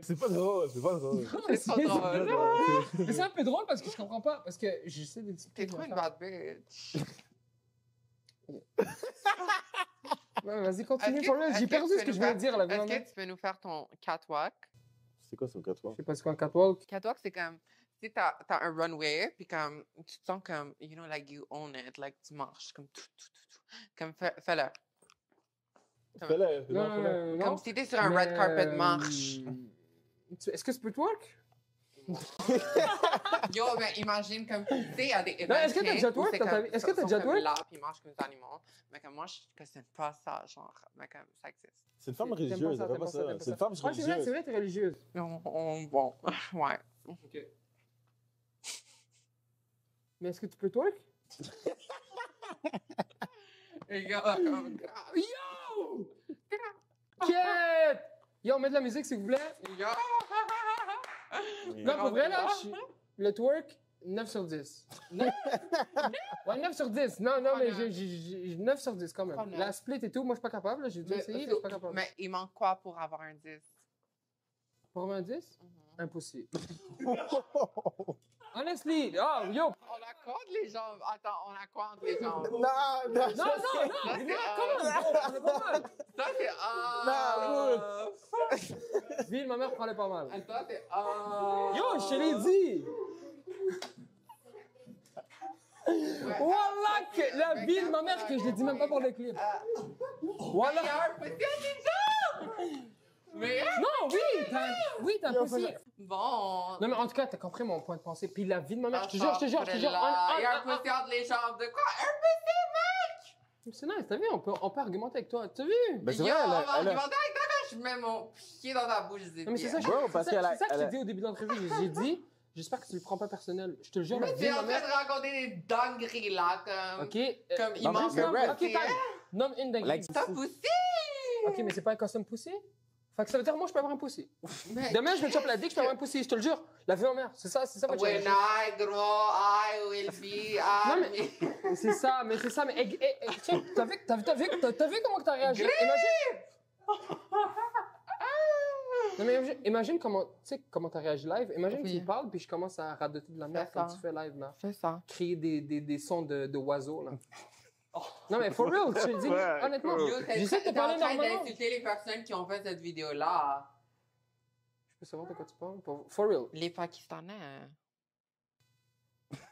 C'est pas drôle, c'est pas drôle. C'est pas drôle. Mais c'est un peu drôle parce que je comprends pas. Parce que j'essaie d'expliquer. T'es trop une bad bitch. Ouais, vas-y, continue, Est-ce for real. est-ce J'ai que perdu tu ce peux que je nous voulais faire- dire, là, Est-ce vraiment. que tu peux nous faire ton catwalk? C'est quoi, ce 4 Je sais pas, c'est quoi un catwalk? Catwalk, c'est comme, tu sais, t'as un runway, puis comme, tu te sens comme, you know, like you own it, like tu marches, comme tout, tout, tout, tout. Comme, fais-le. Fais-le. Non. Comme si t'es sur un red carpet marche. Est-ce que tu peux twerk? Yo, mais imagine comme, tu sais, à des Non, est-ce que t'as événements déjà où twerk c'est dans ta comme- vie? Est-ce que sont- t'as sont déjà comme twerk? là, puis ils marchent comme des animaux. Mais comme moi, je questionne pas ça, genre, mais comme, ça existe. C'est une femme T'aimes religieuse, ça, elle fait t'aimes pas ça, ça. t'aimes C'est une ça. femme Ouais, c'est religieuse. vrai, t'es religieuse. Bon, ouais. OK. Mais est-ce que tu peux twerk? Et gars, comme, Yo! Quête! Yo, mets de la musique, s'il vous plaît. yo. Non, pour vrai, là, le twerk, 9 sur 10. Ouais, 9 sur 10. Non, mais j'ai 9 sur 10 quand même. Pas neuf. La split et tout, moi, je suis pas capable. là. J'ai déjà essayé, mais je suis pas capable. Mais il manque quoi pour avoir un 10? Pour avoir un 10? Impossible. Honestly, oh, yo! On accorde les jambes. Attends, on accorde les jambes. Non! Ça, c'est, Comment? On est pas mal. Ça, c'est Ville, ma mère prenait pas mal. Ça, c'est Yo, je te l'ai dit! Voilà que la vie de ma mère, que je l'ai dit même pas pour le clip. Voilà. Meilleur petit des jambes! Meilleur? Non, oui, t'as possible. Bon. Non, mais en tout cas, t'as compris mon point de pensée. Puis la vie de ma mère, je te Attends, jure. Il y a un petit entre les jambes. De quoi? C'est nice, t'as vu, on peut argumenter avec toi. T'as vu? Ben, c'est Yo, vrai, on va elle a- argumenter avec toi quand je mets mon pied dans ta bouche. Non, mais c'est ça, Bro, parce qu'elle a- c'est ça que elle j'ai a- dit au début de l'entrevue. J'ai dit, j'espère que tu le prends pas personnel. Je te le jure, la Mais vie t'es de en ma train mère. de raconter des dingueries là, comme. Ok. Comme il non, manque mais un Red. Ok, poussé. time. Nomme une dinguerie. Like- T'as poussé! Ok, mais c'est pas un custom poussé? Fait que ça veut dire, moi, je peux avoir un poussé. Mais- Demain, je vais te choper la dick, je peux avoir un poussé, je te le jure. La vie de ma mère, c'est ça votre When challenge. I grow, I will be Non, happy. C'est ça, mais tiens, t'as vu comment que t'as réagi? Imagine. Non, mais imagine comment, tu sais, comment t'as réagi live. Imagine que Oui. tu me parles, puis je commence à radoter de la merde Fais comme ça. tu fais live, là. Fais ça. Créer des sons d'oiseaux, là. Non, mais for real, je te le dis, Ouais, honnêtement. cool. Yo, J'essaie de te t'es en parler train normalement. d'insulter les personnes qui ont fait cette vidéo-là. Je peux savoir de quoi tu parles? For real. Les Pakistanais.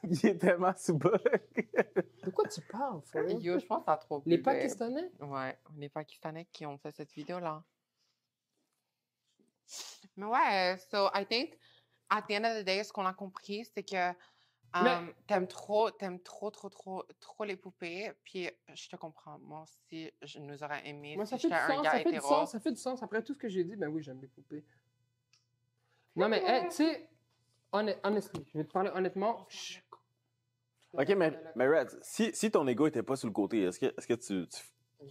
Il est tellement sous bas. De quoi tu parles, for real? Yo, je pense que t'as trop Les bu, babe. Pakistanais? Ouais, les Pakistanais qui ont fait cette vidéo-là. Mais ouais, so I think, at the end of the day, ce qu'on a compris, c'est que Mais- t'aimes trop les poupées, puis je te comprends. Moi aussi, je nous aurais aimé Moi, ça si fait du j'étais un sens, gars ça fait du hétéro. sens, ça fait du sens. Après tout ce que j'ai dit, ben oui, j'aime les poupées. Non, mais, hey, tu sais, honestly, je vais te parler honnêtement. Ok, mais Red, si ton ego était pas sur le côté, est-ce que tu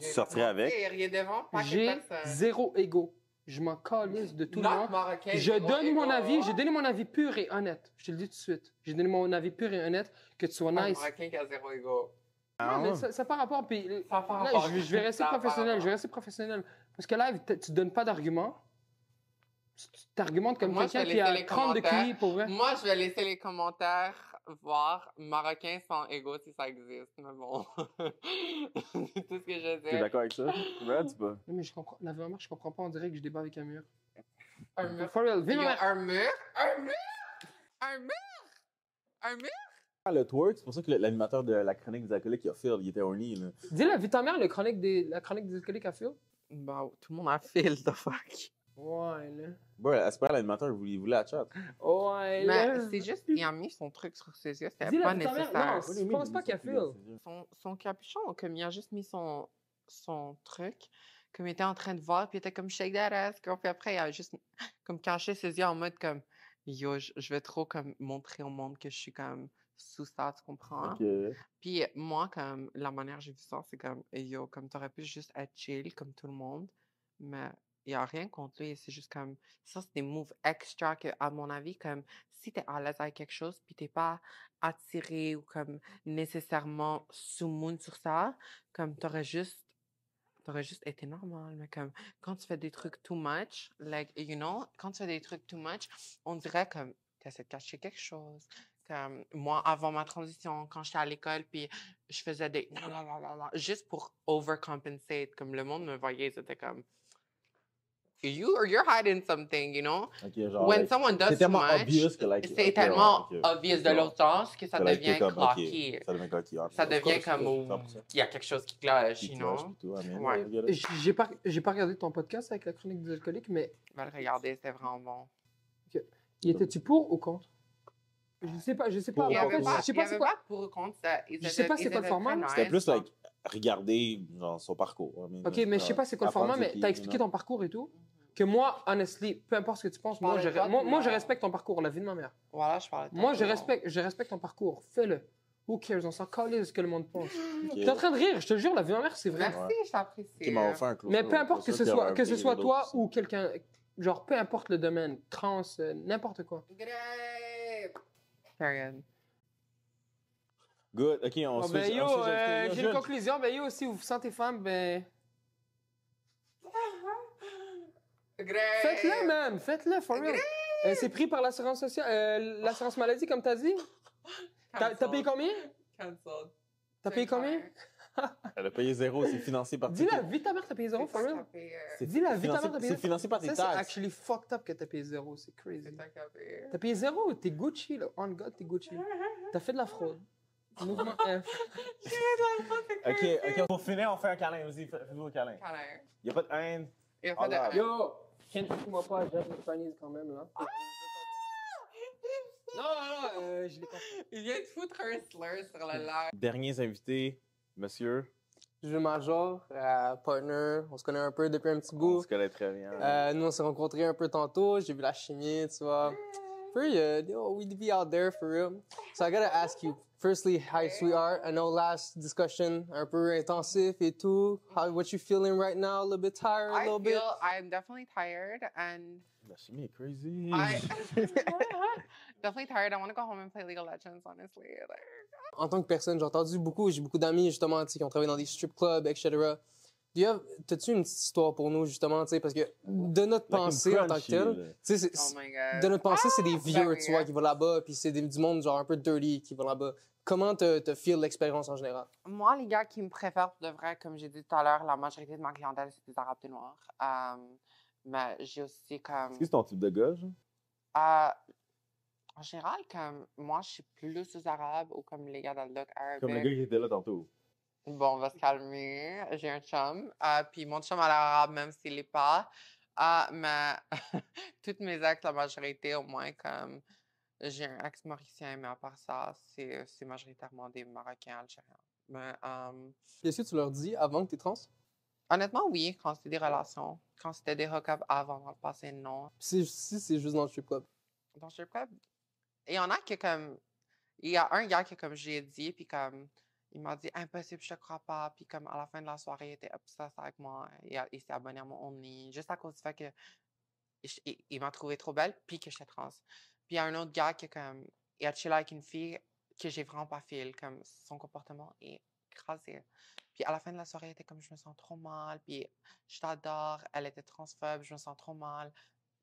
sortirais avec? Rien devant, pas J'ai que personne. zéro ego. Je m'en calisse de tout le Not monde. marocain, Je zéro donne mon ego. avis, j'ai donné mon avis pur et honnête. Je te le dis tout de suite. J'ai donné mon avis pur et honnête, que tu sois Un nice. marocain qui a zéro ego. Non, mais ça par rapport. Puis, Ça par là, rapport. je vais rester Ça par professionnel. rapport. Je vais rester professionnel. Parce que là, tu donnes pas d'arguments. Tu t'argumentes comme Moi, je quelqu'un vais qui a laisser les 30 de commentaires. QI pour vrai. Moi, je vais laisser les commentaires voir Marocain sans ego si ça existe. Mais bon. C'est tout ce que je T'es sais. d'accord avec ça? Red, tu pas? Non, mais je comprends. La vraie je comprends pas. On dirait que je débat avec un mur. Un mur. For real, viens, Yo, ma mère. un mur? Un mur? Un mur? Un mur? Le twerk, c'est pour ça que l'animateur de la chronique des alcooliques, il a Phil, il était horny, là. Dis-le, vis ta mère, la chronique des alcooliques à Phil. Bah, tout le monde a fil, the fuck. Ouais, là. Bon, j'espère que l'animateur, il voulait la chat. Ouais, là. Mais c'est juste, il a mis son truc sur ses yeux, c'était Dis-le, pas vis ta mère. nécessaire. Non, je pense pas qu'il y a Phil. Son capuchon, comme il a juste mis son truc, comme il était en train de voir, puis il était comme shake that ass, girl. Puis après, il a juste comme caché ses yeux en mode comme yo, je vais trop comme montrer au monde que je suis comme sous ça, tu comprends? Ok. Puis moi, comme la manière que j'ai vu ça, c'est comme yo, comme t'aurais pu juste être chill comme tout le monde, mais il n'y a rien contre lui, c'est juste comme ça, c'est des moves extra que, à mon avis, comme si t'es à l'aise avec quelque chose, puis t'es pas attiré ou comme nécessairement sous-moon sur ça, comme t'aurais juste été normal, mais comme quand tu fais des trucs too much, like, you know, quand tu fais des trucs too much, on dirait comme t'essaies de cacher quelque chose. Comme moi, avant ma transition, quand j'étais à l'école, puis je faisais des juste pour overcompensate. Comme le monde me voyait, c'était comme you're hiding something, you know? Ok, genre, When like, someone does c'est too tellement much, obvious que, like, c'est ok, tellement ouais, ok. obvious de C'est l'autre sens que ça Que, like, devient t'es comme, clocky. ok, ça devient cocky. Ouais, Ça of devient course, comme 100%. il y a quelque chose qui cloche, Qui you cloche, know? pis tout, I mean, Ouais. I get it. J'ai pas regardé ton podcast avec la chronique des alcooliques, mais Va le regarder, c'était vraiment bon. y étais-tu pour ou contre? Je sais pas. Il y en fait, avait je sais pas c'est avait quoi. pas pour ou contre ça. Je sais pas c'est quoi le format, là. C'était plus, like, regarder, genre, son parcours. I mean, Ok, mais je sais pas c'est quoi le apprendre format, mais c'est qui, t'as expliqué ton parcours et tout. Que moi, honestly, peu importe ce que tu penses, moi, parlais pas de moi, je moi. respecte ton parcours, la vie de ma mère. Voilà, je parlais de Moi, ton je respecte ton parcours. Fais-le. Who cares? On s'en calisse de ce que le monde pense. Ok. T'es en train de rire, je te jure, la vie de ma mère, c'est vrai. Merci, je t'apprécie. Ok, mais on va faire un close. Mais peu importe que ce soit toi d'autres ou quelqu'un, genre peu importe le domaine, trans, n'importe quoi. Great. Period. Good, ok, on Bon, switch. ben yo, on switch, j'ai une conclusion. Ben yo, si vous vous sentez femme, ben Great. faites-le, man, faites-le, for real. C'est pris par l'assurance sociale, l'assurance maladie, comme t'as dit. T'as payé combien? Cancelled. T'as payé combien? Elle a payé 0, c'est financé par Dis-la, vite ta mère, t'as payé 0, for real. Dis-la, vite ta mère, t'as payé C'est financé par tes Ça, c'est taxes. actually fucked up que t'as payé 0, c'est crazy. C'est toi qui as payé. T'as payé 0, t'es Gucci, là. On God, t'es Gucci. T'as fait de la fraude. Mouvement F. Ok, pour finir, on fait un câlin. Vas-y, fais-nous un câlin. Câlin. Y'a pas de haine. Il y a pas de... Ah, Yo, moi pas, j'ai un Chinese quand même, là. Non, je l'ai compris. Il vient de foutre un slur sur le live. Derniers invités, monsieur. Je Major, partner, on se connaît un peu depuis un petit On bout. se connaît très bien. Nous, on s'est rencontrés un peu tantôt, j'ai vu la chimie, tu vois. Period. Yo, we be out there for real. So I gotta ask you, firstly, hi, sweetheart. I know last discussion, un peu intensif et tout. What you feeling right now? A little bit tired, a little bit? I'm definitely tired and La chimie est crazy. definitely tired. I want to go home and play League of Legends, honestly. Like, En tant que personne, j'ai beaucoup d'amis, justement, tu sais, qui ont travaillé dans des strip clubs, etc. T'as-tu une petite histoire pour nous, justement, tu sais, parce que de notre pensée en tant que tel, tu sais, oh my god. de notre pensée, c'est des vieux, ben tu vois, qui vont là-bas, puis c'est du monde, genre, un peu dirty, qui vont là-bas. Comment te feel l'expérience en général? Moi, les gars qui me préfèrent pour de vrai, comme j'ai dit tout à l'heure, la majorité de ma clientèle, c'est des Arabes et Noirs. Mais j'ai aussi comme... Est-ce que c'est ton type de gars, genre? En général, comme moi, je suis plus aux Arabes ou comme les gars dans le look arabe. Comme le gars qui était là tantôt. Bon, on va se calmer. J'ai un chum. Puis mon chum a l'air arabe, même s'il l'est pas. Mais toutes mes ex, la majorité, au moins, comme j'ai un ex mauricien, mais à part ça, c'est majoritairement des Marocains, Algériens. Mais Est-ce que tu leur dis avant que tu es trans? honnêtement, oui, quand c'était des relations. Quand c'était des hook-ups avant, dans le passé, non. Si c'est juste dans le strip club. Dans le strip club, il y en a qui, comme... Il y a un gars qui, comme j'ai dit, puis comme... Il m'a dit, impossible, je te crois pas. Puis comme à la fin de la soirée, il était obsessed avec moi. Il s'est abonné à mon Only. Juste à cause du fait que il m'a trouvé trop belle, puis que j'étais trans. Puis il y a un autre gars qui, comme... Il a chillé avec une fille que j'ai vraiment pas feel. Comme son comportement est écrasé. Puis à la fin de la soirée, il était comme, je me sens trop mal. Puis je t'adore. Elle était transphobe. Je me sens trop mal.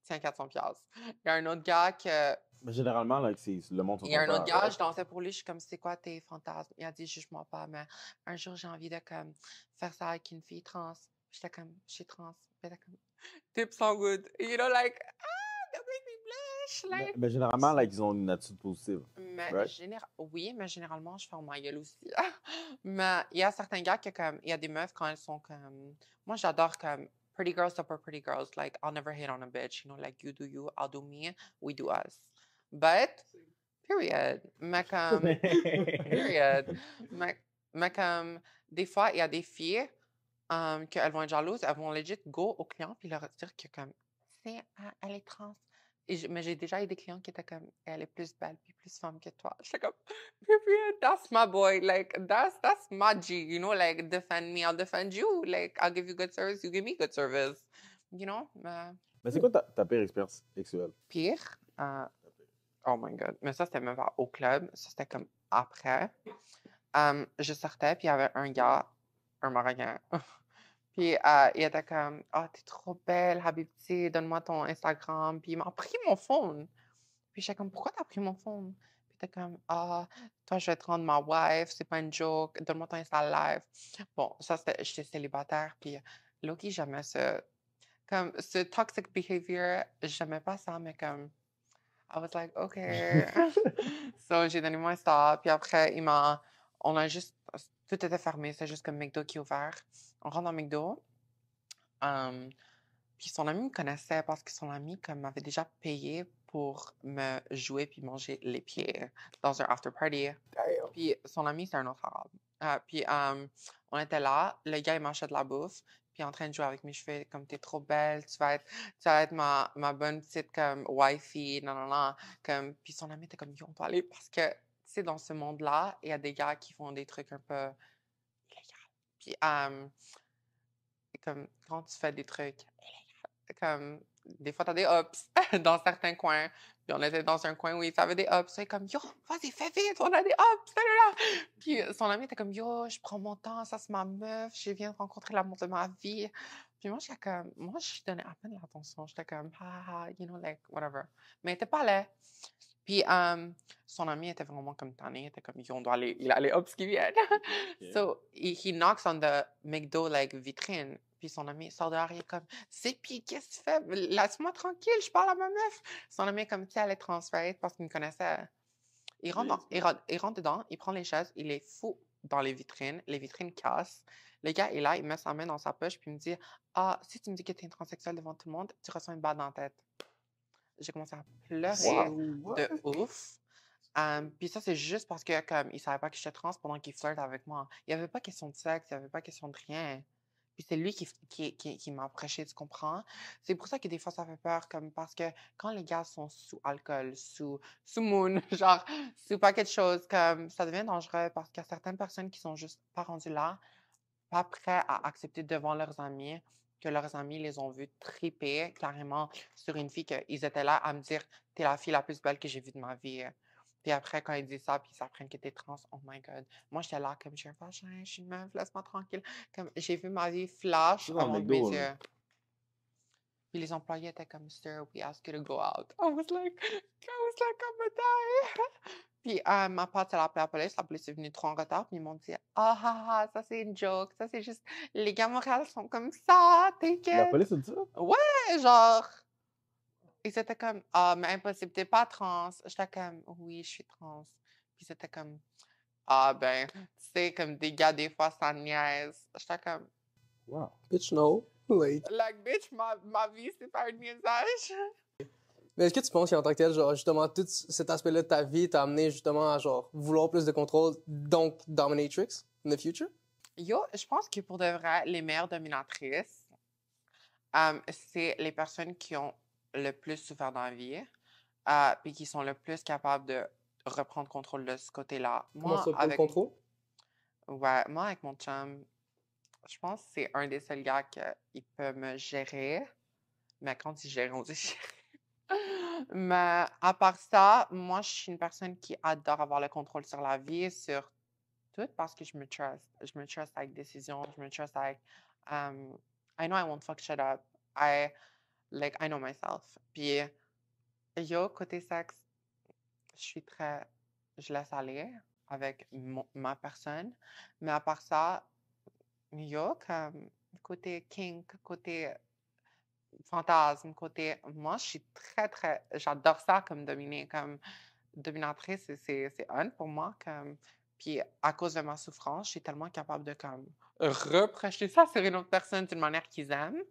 Tiens, 400$. Il y a un autre gars que... Mais généralement, là, c'est le monde. Il y a un autre gars, je dansais pour lui, je suis comme, c'est quoi tes fantasmes? Il a dit, juge-moi pas, mais un jour, j'ai envie de comme, faire ça avec une fille trans. J'étais comme, je suis trans. Puis elle était comme, tips so good. You know, like, that make me blush. Like. Mais généralement, là, ils ont une attitude positive. Mais right? oui, mais généralement, je ferme ma gueule aussi. Mais il y a certains gars qui, comme, il y a des meufs quand elles sont comme, moi, j'adore comme, pretty girls support pretty girls. Like, I'll never hate on a bitch. You know, like, you do you, I'll do me, we do us. But, period. Mais comme, period. Mais comme, des fois, il y a des filles qu'elles vont être jalouses, elles vont legit go au client puis leur dire que comme, elle est trans. Mais j'ai déjà eu des clients qui étaient comme, elle est plus belle puis plus femme que toi. J'étais comme, period, that's my boy. Like, that's my G, you know, like, defend me, I'll defend you. Like, I'll give you good service, you give me good service. You know? Mais c'est quoi ta pire expérience sexuelle? Pire? Oh my God. Mais ça, c'était même pas au club. Ça, c'était comme après. Je sortais, puis il y avait un gars, un Marocain. Puis il était comme, t'es trop belle, Habibti, donne-moi ton Instagram. Puis il m'a pris mon phone. Puis j'étais comme, pourquoi t'as pris mon phone? Puis était comme, ah, toi, je vais te rendre ma wife, c'est pas une joke, donne-moi ton Insta live. Bon, ça, j'étais célibataire, puis Loki, j'aimais ça. Comme, ce toxic behavior, j'aimais pas ça, mais comme, I was like, OK. So, j'ai donné mon Insta, puis après, on a juste, tout était fermé, c'est juste comme McDo qui est ouvert. On rentre dans McDo. Puis son ami me connaissait parce que son ami comme m'avait déjà payé pour me jouer puis manger les pieds dans un after party. Damn. Puis son ami, c'est un autre arabe. Puis on était là, le gars, il m'achète de la bouffe, puis en train de jouer avec mes cheveux, comme t'es trop belle, tu vas être ma bonne petite comme wifey, non, non, non. Comme, puis son ami était comme, yo, on doit aller parce que, tu sais, dans ce monde-là, il y a des gars qui font des trucs un peu illégaux. Puis comme quand tu fais des trucs comme des fois, t'as des ups dans certains coins. Puis on était dans un coin où il avait des ups. C'est comme, yo, vas-y, fais vite, on a des ups, là. Puis son ami était comme, yo, je prends mon temps, ça c'est ma meuf, je viens de rencontrer l'amour de ma vie. Puis moi, j'étais comme, moi, je lui donnais à peine l'attention. J'étais comme, ha, you know, like, whatever. Mais il était pas laid. Puis son ami était vraiment comme tanné. Il était comme, yo, on doit aller, il a les ups qui viennent. So, he knocks on the McDo, like, vitrine. Puis son ami sort dehors, il est comme, c'est pis, qu'est-ce que tu fais? Laisse-moi tranquille, je parle à ma meuf. Son ami est comme, tu sais, elle est transférée parce qu'il me connaissait. Il rentre dedans, il prend les chaises, il les fout dans les vitrines cassent. Le gars est là, il met sa main dans sa poche, puis il me dit, ah, si tu me dis que tu es une transsexuelle devant tout le monde, tu reçois une balle dans la tête. J'ai commencé à pleurer de ouf. Puis ça, c'est juste parce que comme il savait pas que j'étais trans pendant qu'il flirte avec moi. Il n'y avait pas question de sexe, il n'y avait pas question de rien. Puis c'est lui qui m'a approché, tu comprends? C'est pour ça que des fois, ça fait peur, comme parce que quand les gars sont sous alcool, sous moon, genre, sous pas quelque chose, comme ça devient dangereux parce qu'il y a certaines personnes qui sont juste pas rendues là, pas prêts à accepter devant leurs amis que leurs amis les ont vus triper carrément sur une fille qu'ils étaient là à me dire « T'es la fille la plus belle que j'ai vue de ma vie. » Puis après, quand ils disent ça, puis ils s'apprennent que t'es trans, oh my God. Moi, j'étais là comme « J'ai un vagin, je suis une meuf, laisse-moi tranquille. » Comme j'ai vu ma vie flash C'est dans le avant mes McDo, là. yeux. Puis les employés étaient comme « Sir, we ask you to go out. » I was like, I'm gonna die. Puis ma pote, elle a appelé la police est venue trop en retard, puis ils m'ont dit « Ah, ah, ah, ça c'est une joke, ça c'est juste, les gars à Montréal sont comme ça, La t'inquiète. police a dit ça? » Ouais, genre, ils étaient comme « Ah, mais impossible, t'es pas trans. » J'étais comme « Oui, je suis trans. » Puis c'était comme « Ah, ben, tu sais, comme des gars, des fois, ça niaise. » J'étais comme Wow. Bitch, no. Like, bitch, ma vie, c'est pas un niaisage. Mais est-ce que tu penses qu'en tant que tel, genre, justement, tout cet aspect-là de ta vie t'a amené justement à, genre, vouloir plus de contrôle, donc dominatrix in the future? Yo, je pense que pour de vrai, les meilleures dominatrices, c'est les personnes qui ont le plus souffert dans la vie, puis qui sont le plus capables de reprendre contrôle de ce côté-là. Comment ça, pour le contrôle? Ouais, moi, avec mon chum, je pense que c'est un des seuls gars qui peut me gérer. Mais quand il gère, on dit gérer. Mais à part ça, moi, je suis une personne qui adore avoir le contrôle sur la vie, sur tout, parce que je me trust. Je me trust avec décision, je me trust avec... I know I won't fuck shit up. I know myself. Puis, yo, côté sexe, je laisse aller avec ma personne. Mais à part ça, yo, comme côté kink, côté fantasme, côté... Moi, je suis très... J'adore ça comme dominer, comme dominatrice, c'est un pour moi. Comme... Puis à cause de ma souffrance, je suis tellement capable de comme reprocher ça sur une autre personne d'une manière qu'ils aiment.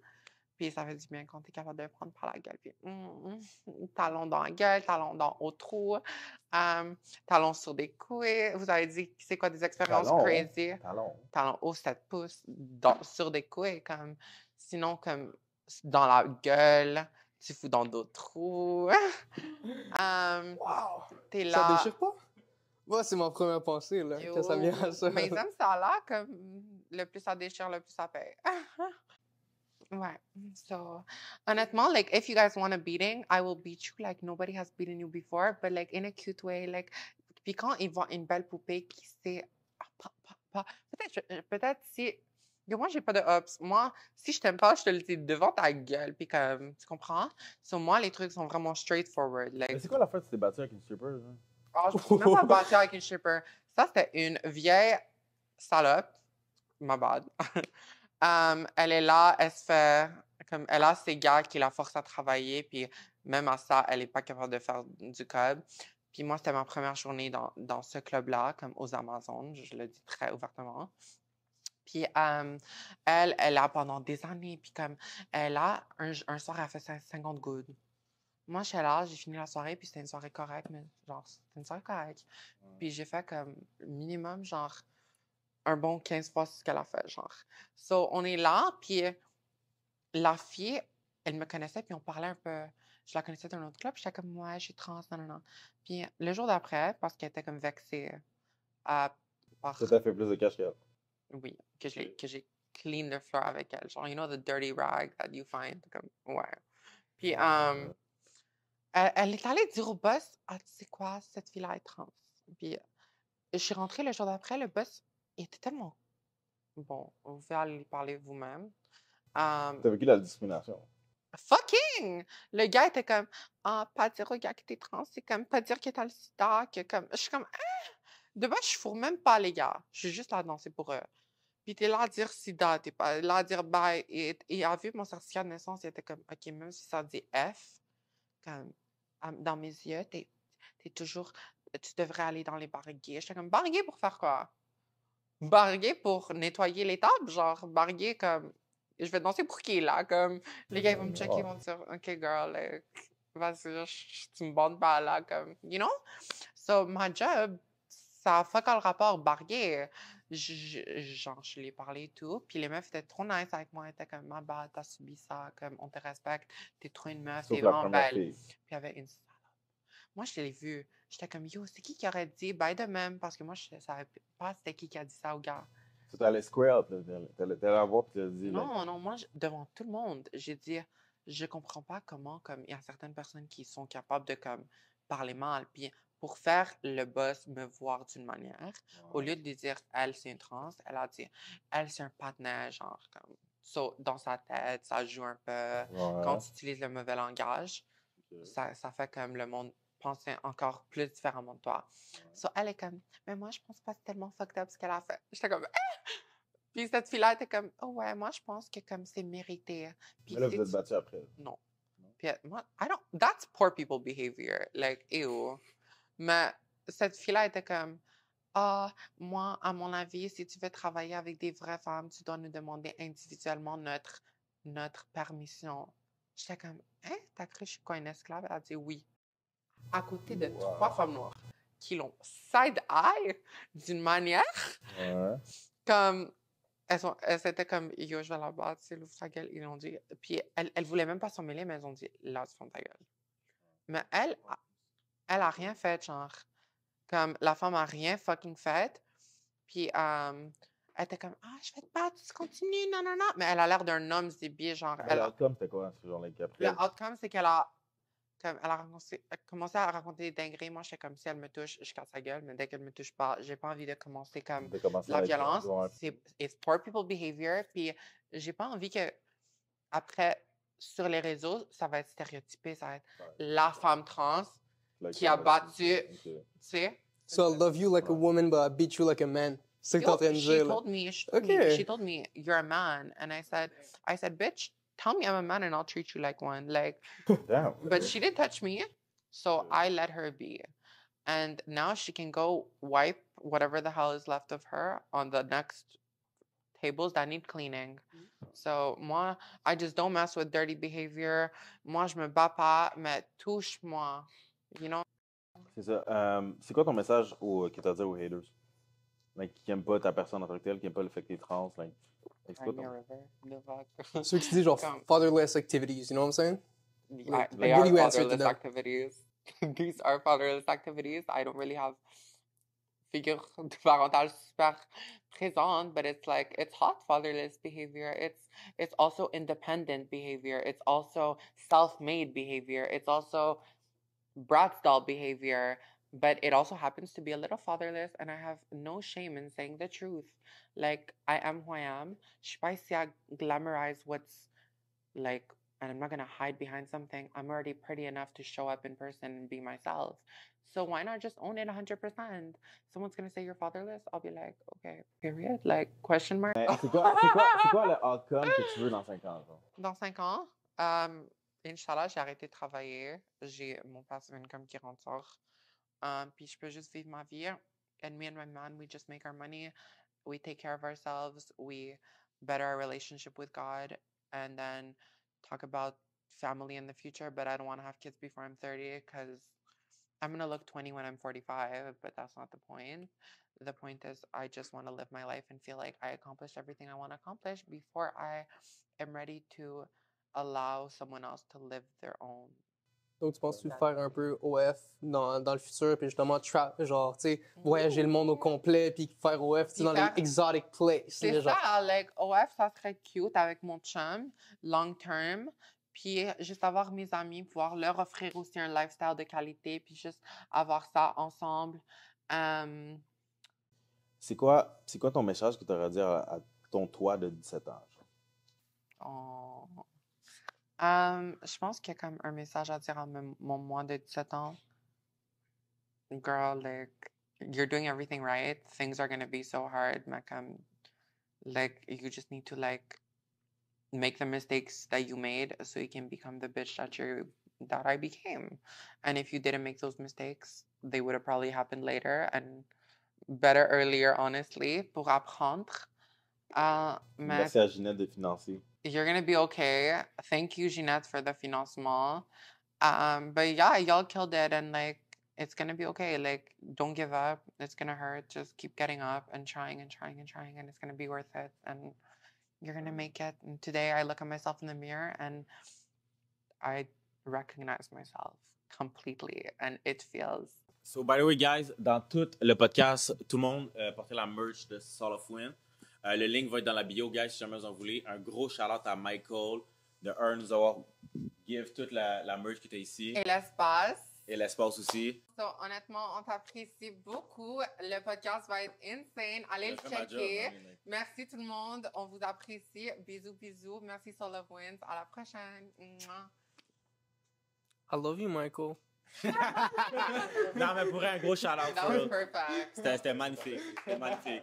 Puis ça fait du bien quand tu es capable de le prendre par la gueule. Puis talon dans la gueule, talon dans au trou, talon sur des couilles. Vous avez dit, c'est quoi des expériences crazy? Talon haut 7 pouces sur des couilles. Comme, sinon, comme dans la gueule, tu fous dans d'autres trous. Wow! T'es là. Ça déchire pas? Moi, c'est ma première pensée, là, que ça vient à ça. Mais ils aiment ça là, comme le plus ça déchire, le plus ça paye. Ouais. So, honnêtement, like, if you guys want a beating, I will beat you like nobody has beaten you before, but like in a cute way. Like, puis quand ils voient une belle poupée qui sait, peut-être si, moi j'ai pas de ups. Moi, si je t'aime pas, je te le dis devant ta gueule, puis comme, tu comprends? So moi, les trucs sont vraiment straightforward. Like, Mais c'est quoi la fois que tu t'es battu avec une stripper? Hein? Oh, je me suis même pas battue avec une stripper. Ça, c'était une vieille salope. My bad. Elle est là, elle se fait. Comme, elle a ses gars qui la forcent à travailler, puis même à ça, elle n'est pas capable de faire du code. Puis moi, c'était ma première journée dans ce club-là, comme aux Amazones, je le dis très ouvertement. Puis elle a pendant des années, puis comme, elle a, un soir, elle fait 50 good. Moi, je suis là, j'ai fini la soirée, puis c'était une soirée correcte, mais genre, c'était une soirée correcte. Puis j'ai fait comme minimum, genre, un bon 15 fois ce qu'elle a fait, genre. So, on est là, puis la fille, elle me connaissait, puis on parlait un peu. Je la connaissais d'un autre club, puis j'étais comme, ouais, je suis trans, non, non, non. Puis le jour d'après, parce qu'elle était comme vexée par. Ça t'a fait plus de cash qu'elle. Oui, que j'ai clean the floor avec elle. Genre, you know, the dirty rag that you find. Comme, ouais. Puis, elle est allée dire au boss, ah, tu sais quoi, cette fille-là est trans. Puis, je suis rentrée le jour d'après, le boss, il était tellement bon. Vous pouvez aller lui parler vous-même. T'as vécu la discrimination. Fucking! Le gars était comme, ah, pas dire au gars que t'es trans, c'est comme pas dire que t'as le sida, que comme. Je suis comme, ah! De base, je fourre même pas les gars. Je suis juste là à danser pour eux. Puis t'es là à dire sida, t'es pas là à dire bye. Et à vu mon certificat de naissance, il était comme, OK, même si ça dit F, comme, dans mes yeux, t'es toujours, tu devrais aller dans les barguets. J'étais comme, barguer pour faire quoi? Barguer pour nettoyer les tables, genre, barguer comme, je vais danser pour qui, là? Comme, les gars, ils vont me checker, ils vont me dire, OK, girl, like, vas-y, tu me bandes pas là, comme, you know? So, my job, ça a fuck all rapport, barguer. Genre, je lui ai parlé et tout. Puis les meufs étaient trop nice avec moi. Elles étaient comme, ma bad, t'as subi ça. Comme, on te respecte. T'es trop une meuf. Sauf T'es la vraiment première belle. fille. Puis il y avait une salope. Moi, je l'ai vue. J'étais comme, yo, c'est qui aurait dit bye de même? Parce que moi, je savais pas c'était qui a dit ça au gars. Tu t'allais square up, là. T'allais la voir, puis t'as dit. Non, non, moi, devant tout le monde, j'ai dit, je comprends pas comment, comme, il y a certaines personnes qui sont capables de, comme, parler mal. Puis pour faire le boss me voir d'une manière, au lieu de dire, elle, c'est une trans, elle a dit, elle, c'est un partenaire, genre, comme, so, dans sa tête, ça joue un peu. Quand tu utilises le mauvais langage, ça fait comme le monde penser encore plus différemment de toi. So, elle est comme, mais moi, je pense pas que c'est tellement fucked up ce qu'elle a fait. J'étais comme, puis cette fille-là était comme, oh ouais, moi, je pense que comme c'est mérité. Puis Mais là, vous êtes battu après. non. Puis moi, that's poor people behavior. Like, ew. Mais cette fille-là était comme, ah, moi, à mon avis, si tu veux travailler avec des vraies femmes, tu dois nous demander individuellement notre permission. J'étais comme, hein, t'as cru que je suis quoi, une esclave? Elle a dit oui. À côté de 3 femmes noires qui l'ont side-eye d'une manière Ouais. comme. Elles étaient comme, yo, je vais la battre, c'est l'ouvre sa gueule. Ils l'ont dit. Puis elles voulaient même pas s'en mêler, mais elles ont dit, là, tu fermes ta gueule. Mais elle a rien fait, genre. Comme, la femme a rien fucking fait. Puis elle était comme, ah, je vais te battre, tu continues, non, non, non. Mais elle a l'air d'un homme débile, genre. L'outcome, c'était quoi, ce genre-là, après? Le outcome, c'est qu'elle a. Comme elle a commencé à raconter des dingueries. Moi, j'étais comme, si elle me touche, je casse sa gueule. Mais dès qu'elle me touche pas, j'ai pas envie de commencer comme la violence. C'est it's poor people behavior. Puis j'ai pas envie que après sur les réseaux, ça va être stéréotypé, ça va être la femme trans qui a battu, tu sais. So I love you like a woman, but I beat you like a man. C'est ce que t'es en train de dire, là. She told me, you're a man. And I said, bitch, tell me I'm a man and I'll treat you like one. Like, Damn. but she didn't touch me. So I let her be. And now she can go wipe whatever the hell is left of her on the next tables that need cleaning. So moi, I just don't mess with dirty behavior. Moi, je me bats pas, mais touche-moi. You know? C'est ça. C'est quoi ton message que tu as dit aux haters? Like, qui n'aiment pas ta personne en tant que telle, qui n'aiment pas le fait que tu es trans? Like, c'est quoi ton... Ceux qui disent genre fatherless activities, you know what I'm saying? They are fatherless activities. These are fatherless activities. I don't really have figure parentale super présente, but it's like, it's hot fatherless behavior. It's also independent behavior. It's also self-made behavior. It's also Bratz doll behavior, but it also happens to be a little fatherless, and I have no shame in saying the truth. Like, I am who I am. Je suis pas ici à glamorize what's, like, and I'm not going to hide behind something. I'm already pretty enough to show up in person and be myself. So why not just own it 100%? Someone's going to say you're fatherless. I'll be like, okay, period. Like, question mark. Mais c'est quoi le outcome que tu veux dans 5 ans, genre? Dans 5 ans, Inch'Allah, j'ai arrêté de travailler. J'ai mon passive income qui rentre. Puis je peux juste vivre ma vie. And me and my man, we just make our money. We take care of ourselves. We better our relationship with God. And then talk about family in the future. But I don't want to have kids before I'm 30 because I'm going to look 20 when I'm 45. But that's not the point. The point is I just want to live my life and feel like I accomplished everything I want to accomplish before I am ready to allow someone else to live their own. Donc, tu penses-tu faire un peu OF dans le futur, puis justement, genre, tu sais, voyager le monde au complet, puis faire OF, tu sais, dans les exotic places. C'est ça, like, OF, ça serait cute avec mon chum, long term, puis juste avoir mes amis, pouvoir leur offrir aussi un lifestyle de qualité, puis juste avoir ça ensemble. C'est quoi ton message que tu aurais à dire à ton toi de 17 ans? Oh. Je pense qu'il y a comme un message à dire à mon moi de 17 ans. Girl, like, you're doing everything right. Things are going to be so hard. Like, you just need to, like, make the mistakes that you made so you can become the bitch that I became. And if you didn't make those mistakes, they would have probably happened later and better earlier, honestly, pour apprendre. Merci à Ginette de financer. You're gonna be okay. Thank you, Ginette, for the financement. But yeah, y'all killed it, and like it's gonna be okay. Like, don't give up. It's gonna hurt. Just keep getting up and trying and trying and trying, and it's gonna be worth it. And you're gonna make it. And today, I look at myself in the mirror and I recognize myself completely, and it feels. So, by the way, guys, dans tout le podcast, tout le monde portait la merch de Soul of Win. Le link va être dans la bio, guys, si jamais vous en voulez. Un gros shout-out à Michael de Earn nous avoir give toute la merch qui était ici. Et l'espace. Et l'espace aussi. So, honnêtement, on t'apprécie beaucoup. Le podcast va être insane. Allez le checker. Merci tout le monde. On vous apprécie. Bisous, bisous. Merci Soul of Winds. À la prochaine. I love you, Michael. Non, mais pour un gros shout-out. That was perfect. C'était magnifique. C'était magnifique.